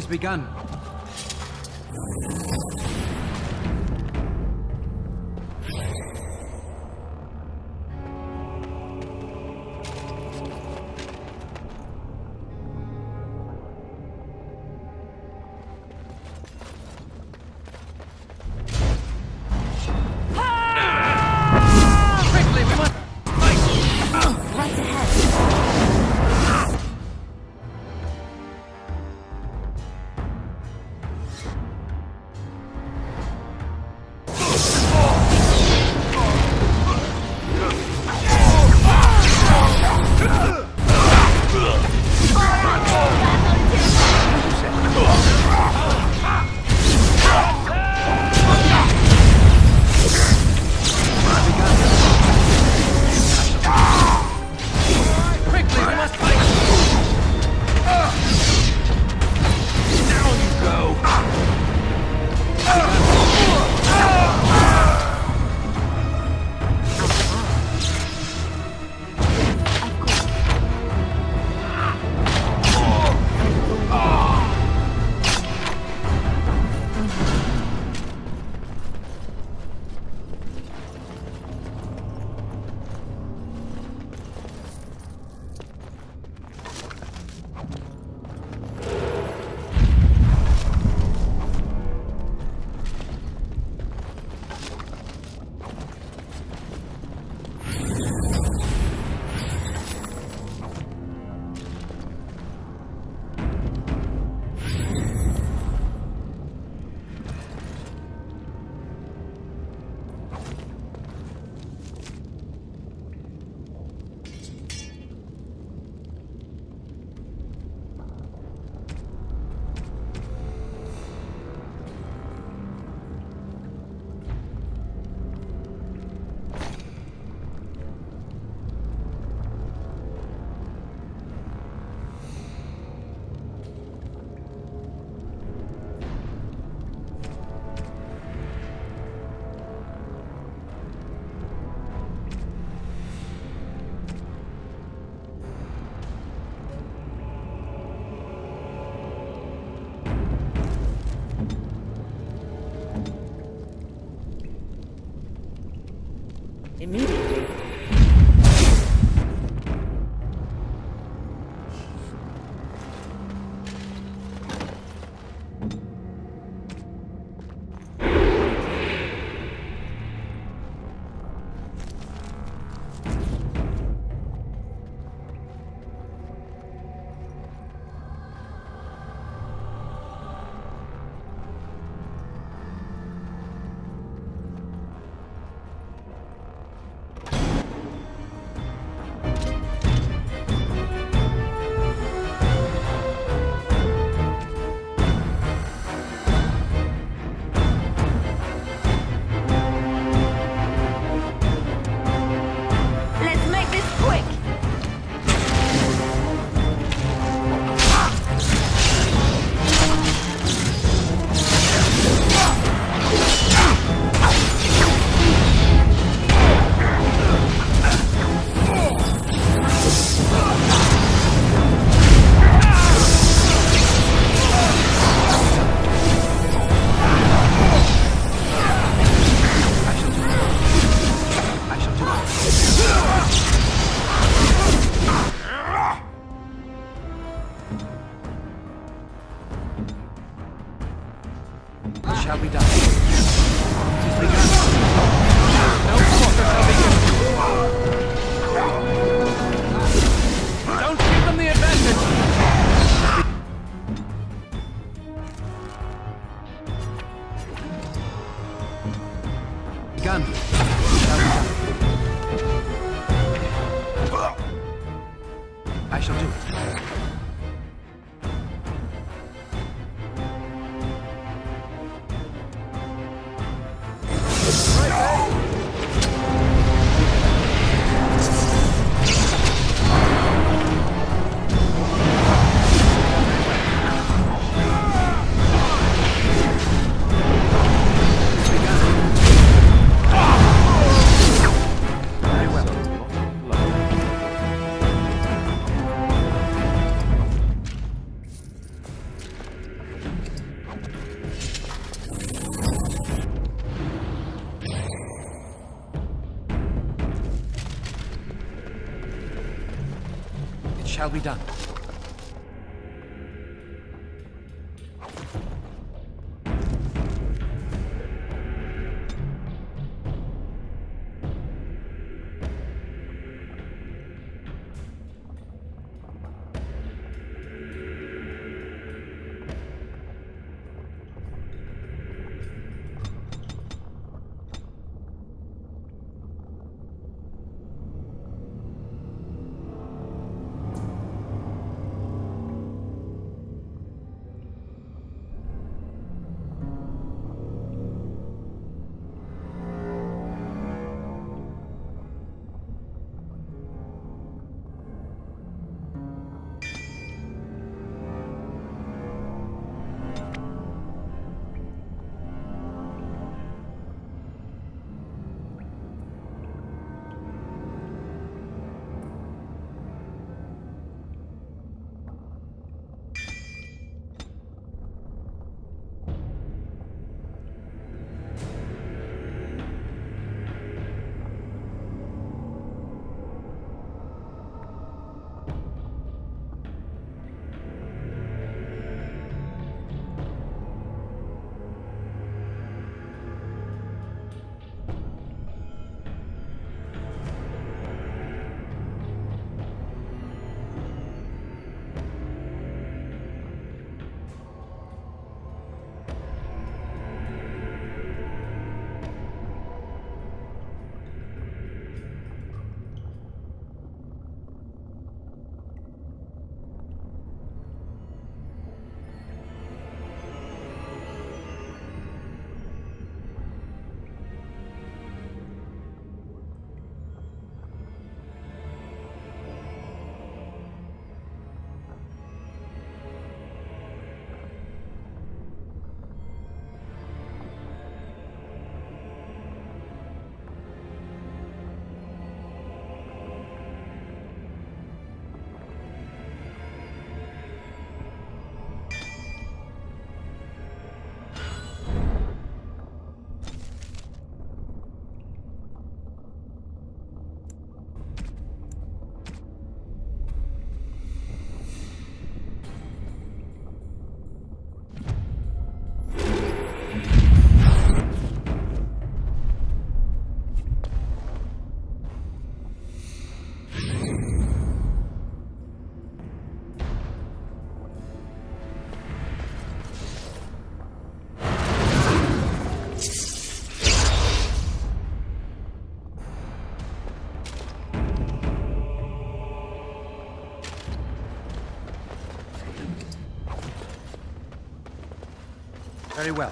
begun. Immediately. Shall be done. It is begun. No quarter shall be given. Don't give them the advantage. Gun. Shall be done. I shall do it. shall be done. Very well.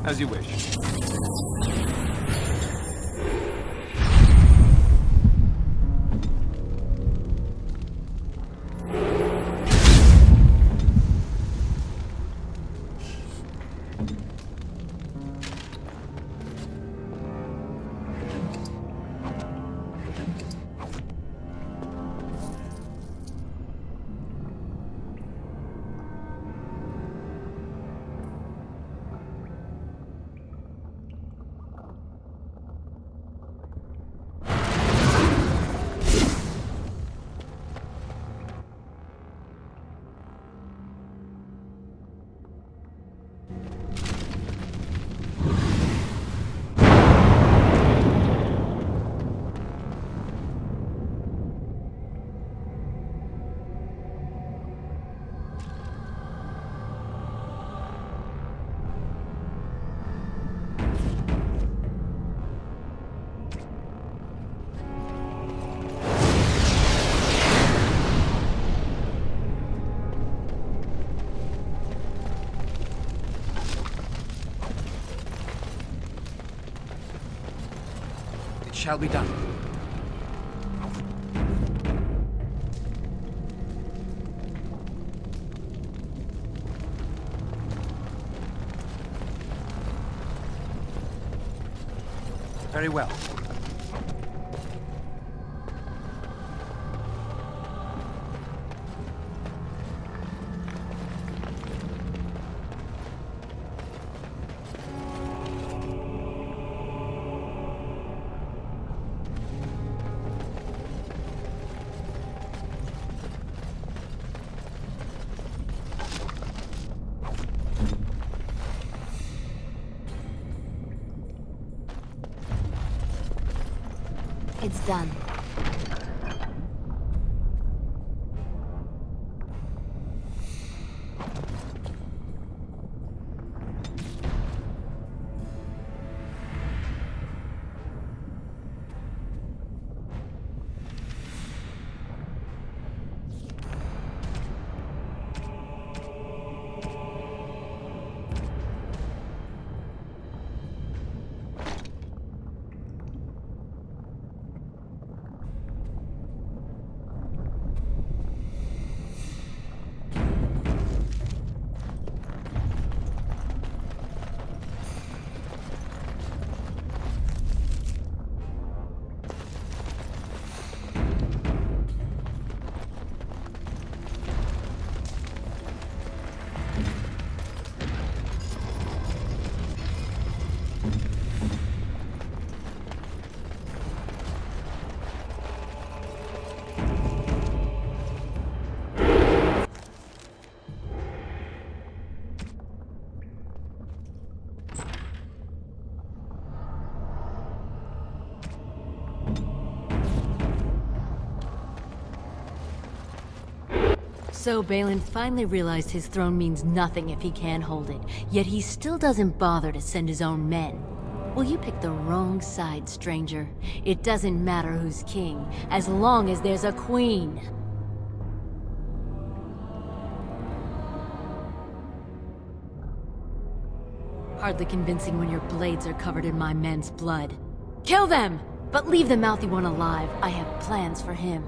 As you wish. Shall be done. Very well. It's done. So Bhelen finally realized his throne means nothing if he can't hold it, yet he still doesn't bother to send his own men. Well, you picked the wrong side, stranger. It doesn't matter who's king, as long as there's a queen. Hardly convincing when your blades are covered in my men's blood. Kill them! But leave the mouthy one alive. I have plans for him.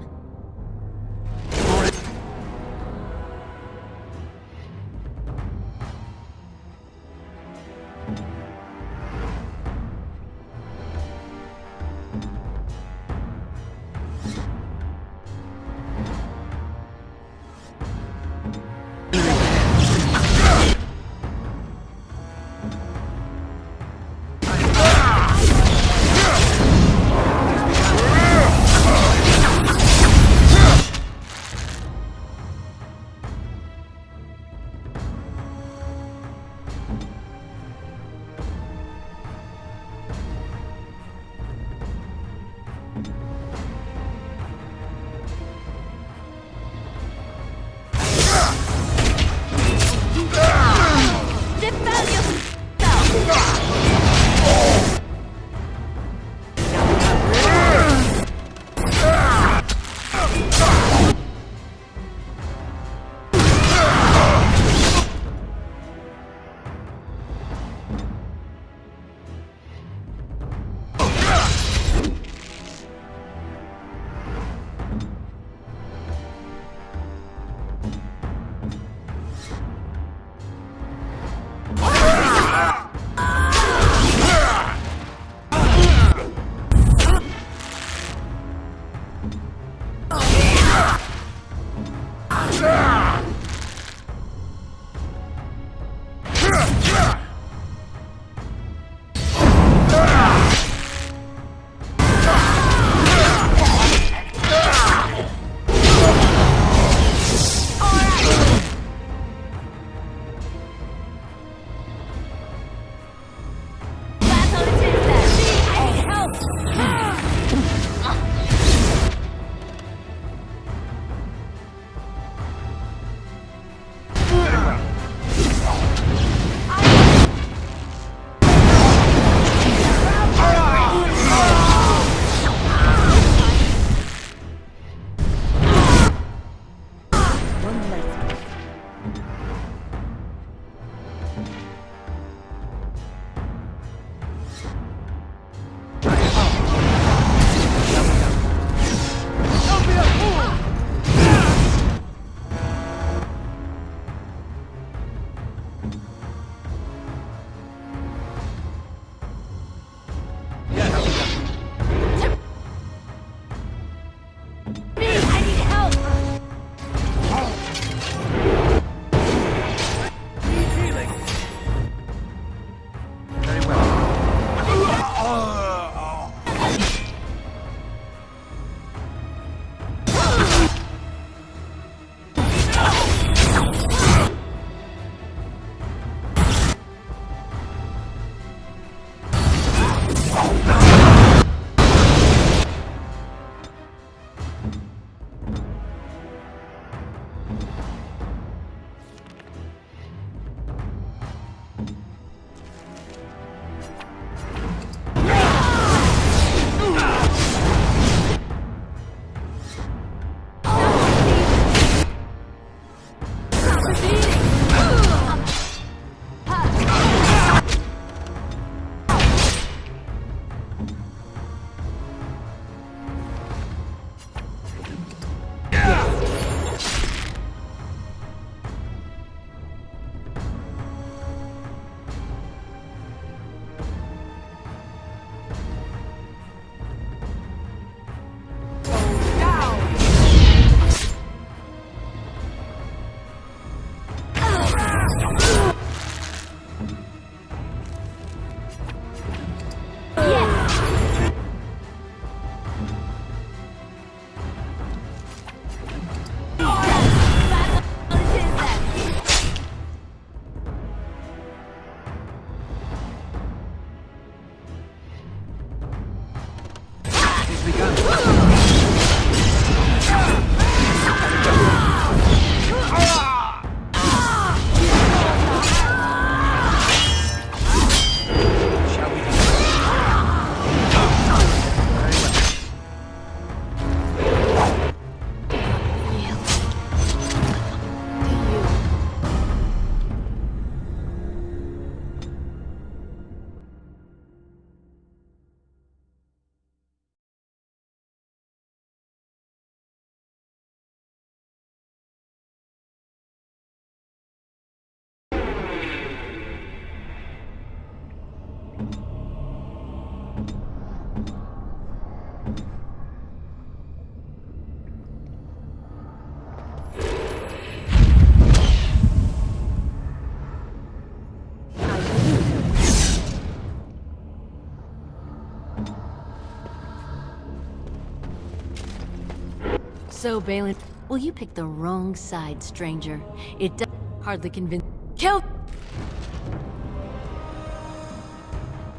So, Bhelen, well, you picked the wrong side, stranger. It does hardly convince— Kill!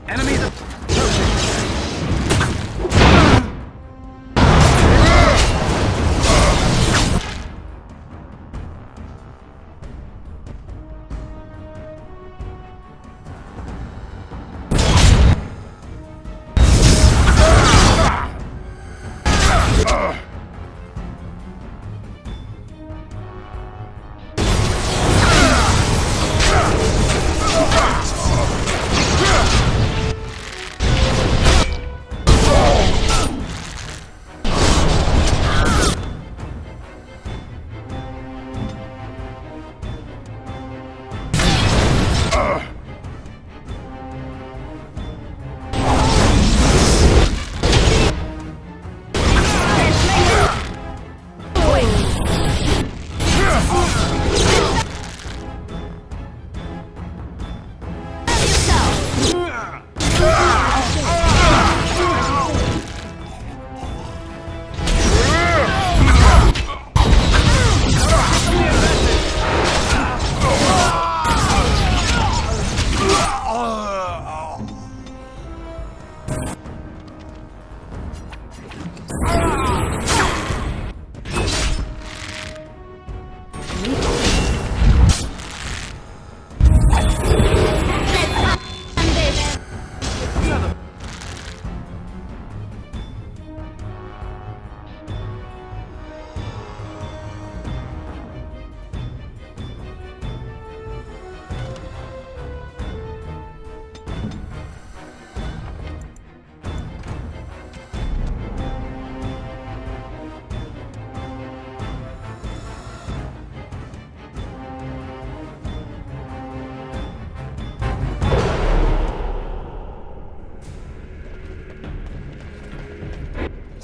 Enemies approaching!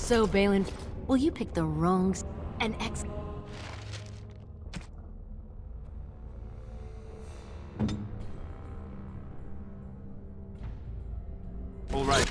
So, Bhelen, well, you picked the wrong... An ex... All right.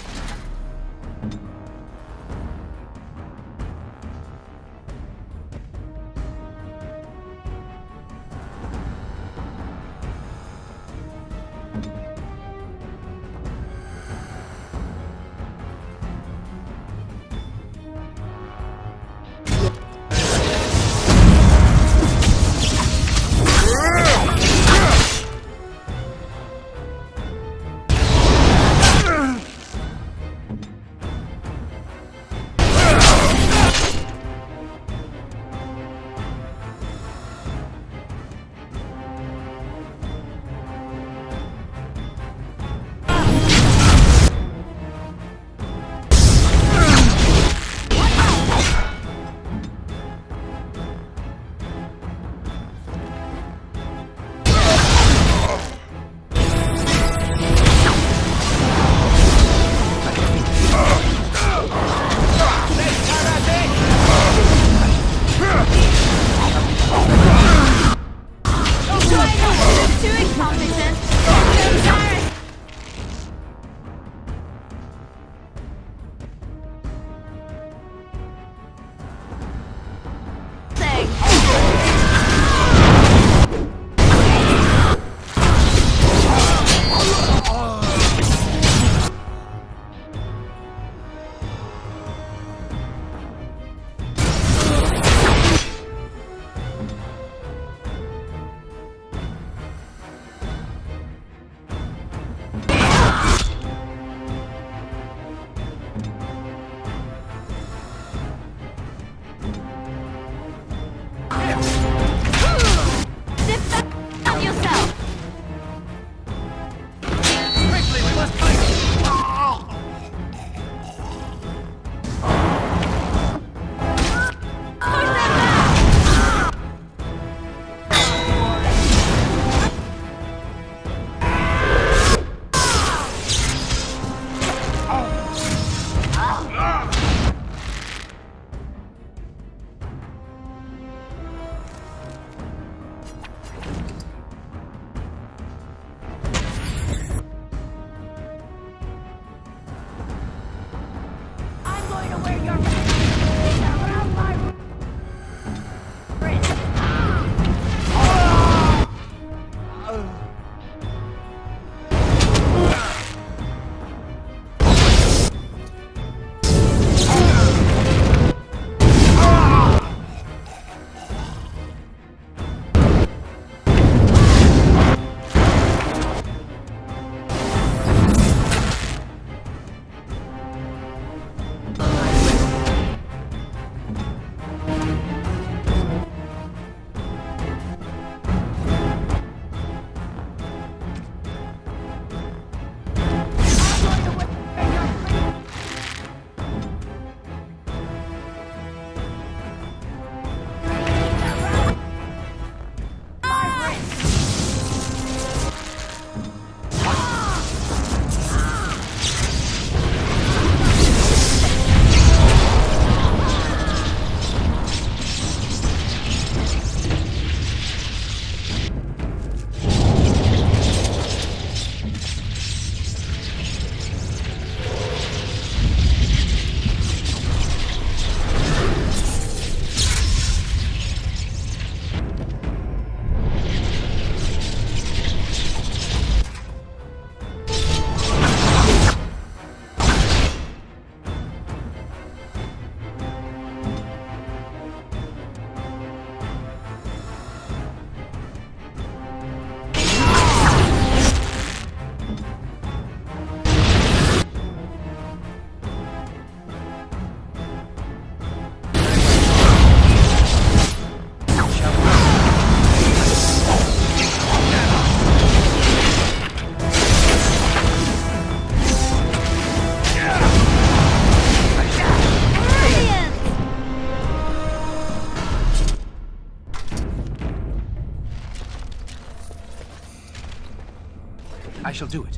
I shall do it.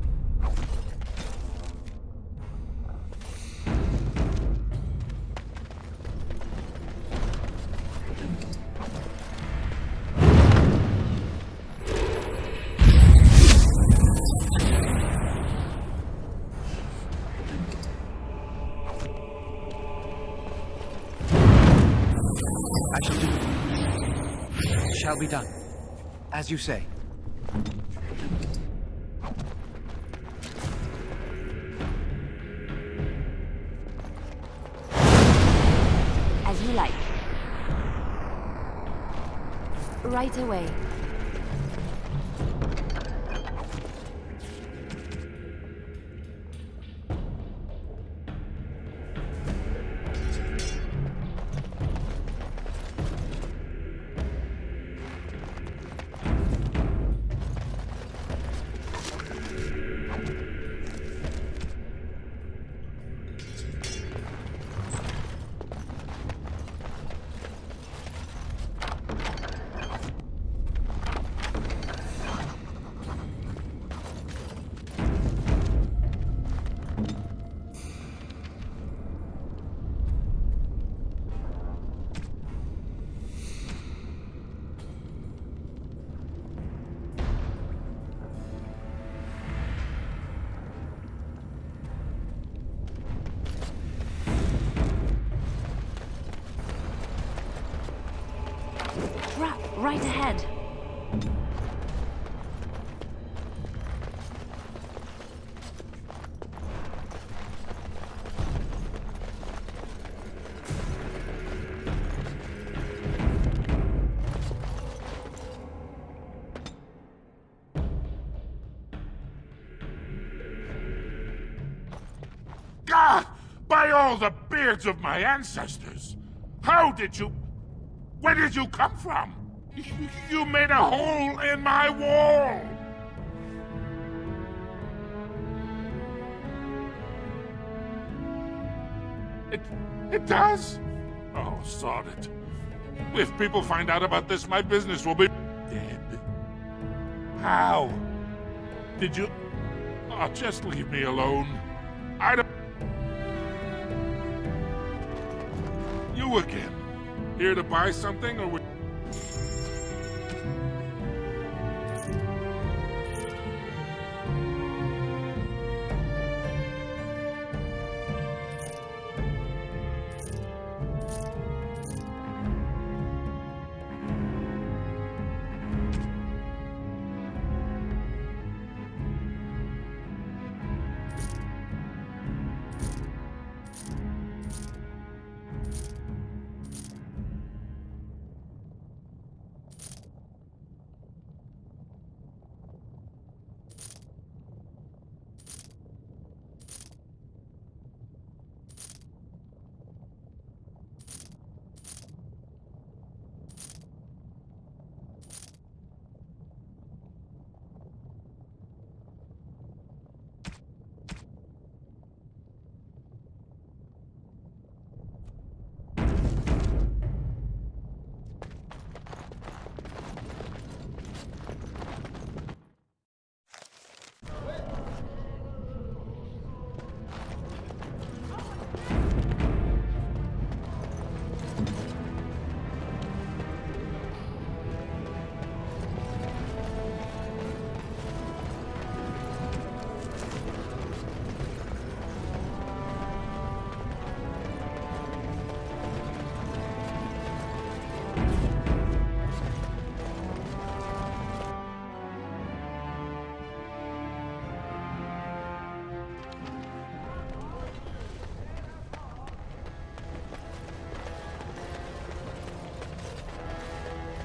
shall be done. As you say. As you like. Right away. Right ahead. God! By all the beards of my ancestors! How did you... Where did you come from? You made a hole in my wall! It does? Oh, sod it. If people find out about this, my business will be dead. How? Did you... Oh, just leave me alone. I don't... You again. Here to buy something, or would...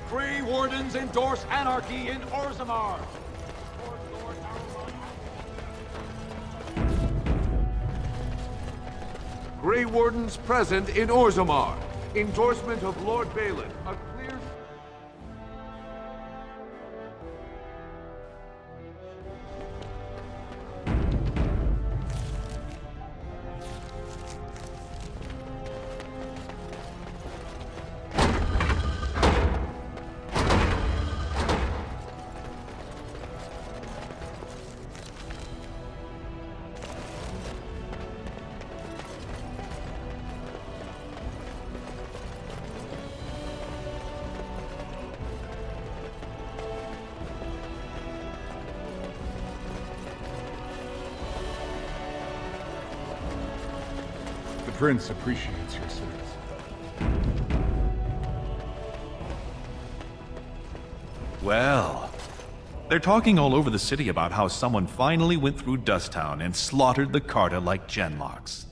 Free Wardens endorse anarchy in Orzammar! Grey Wardens present in Orzammar. Endorsement of Lord Bhelen. A clear... The Prince appreciates your service. Well, they're talking all over the city about how someone finally went through Dusttown and slaughtered the Carta like genlocks.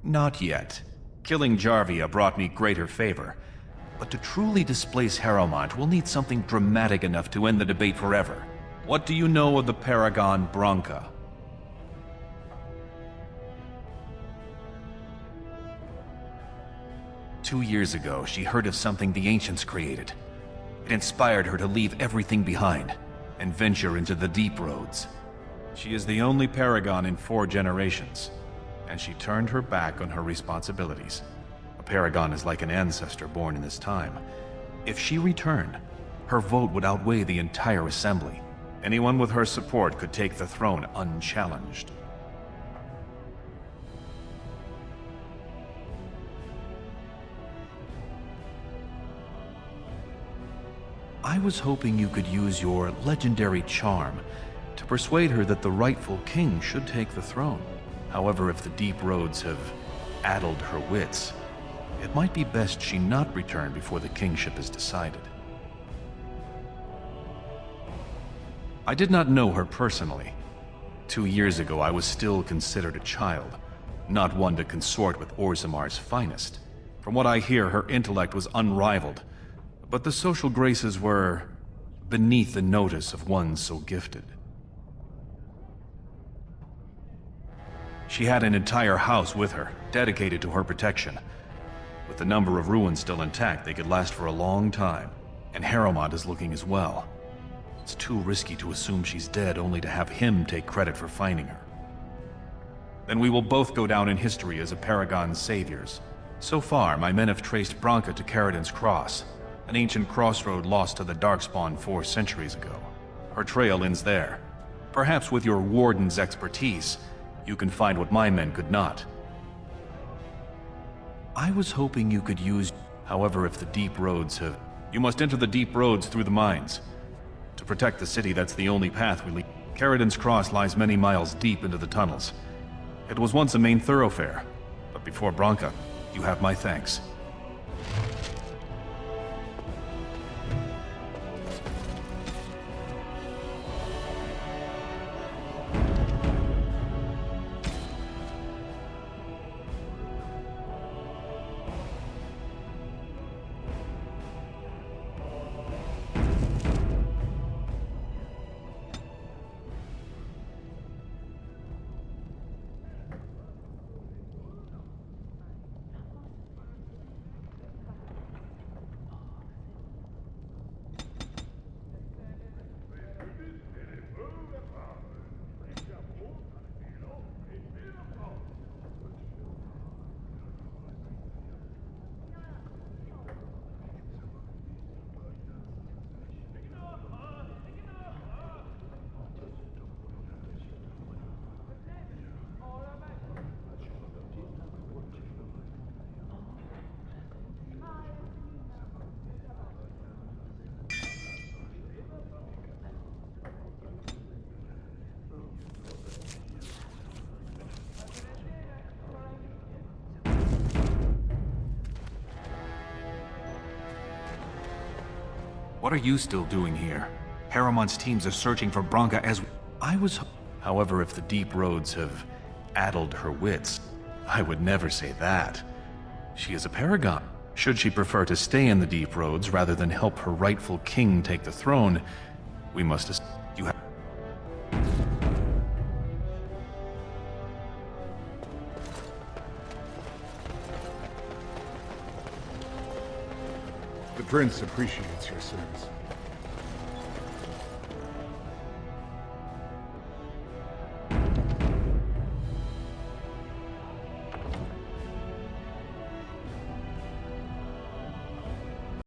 Not yet. Killing Jarvia brought me greater favor. But to truly displace Harrowmont, we'll need something dramatic enough to end the debate forever. What do you know of the Paragon Branca? Two years ago, she heard of something the Ancients created. It inspired her to leave everything behind and venture into the deep roads. She is the only Paragon in 4 generations, and she turned her back on her responsibilities. A Paragon is like an ancestor born in this time. If she returned, her vote would outweigh the entire assembly. Anyone with her support could take the throne unchallenged. I was hoping you could use your legendary charm to persuade her that the rightful king should take the throne. However, if the deep roads have addled her wits, it might be best she not return before the kingship is decided. I did not know her personally. 2 years ago, I was still considered a child, not one to consort with Orzammar's finest. From what I hear, her intellect was unrivaled, but the social graces were beneath the notice of one so gifted. She had an entire house with her, dedicated to her protection. With the number of ruins still intact, they could last for a long time. And Harrowmont is looking as well. It's too risky to assume she's dead, only to have him take credit for finding her. Then we will both go down in history as a Paragon's saviors. So far, my men have traced Branca to Caridin's Cross, an ancient crossroad lost to the Darkspawn 4 centuries ago. Her trail ends there. Perhaps with your Warden's expertise, you can find what my men could not. I was hoping you could use... However, if the deep roads have... You must enter the deep roads through the mines. To protect the city, that's the only path we lead. Caridin's Cross lies many miles deep into the tunnels. It was once a main thoroughfare, but before Branca, you have my thanks. What are you still doing here? Harrowmont's teams are searching for Branca as I was... However, if the deep roads have addled her wits, I would never say that. She is a Paragon. Should she prefer to stay in the deep roads rather than help her rightful king take the throne, we must... You have... The Prince appreciates your service.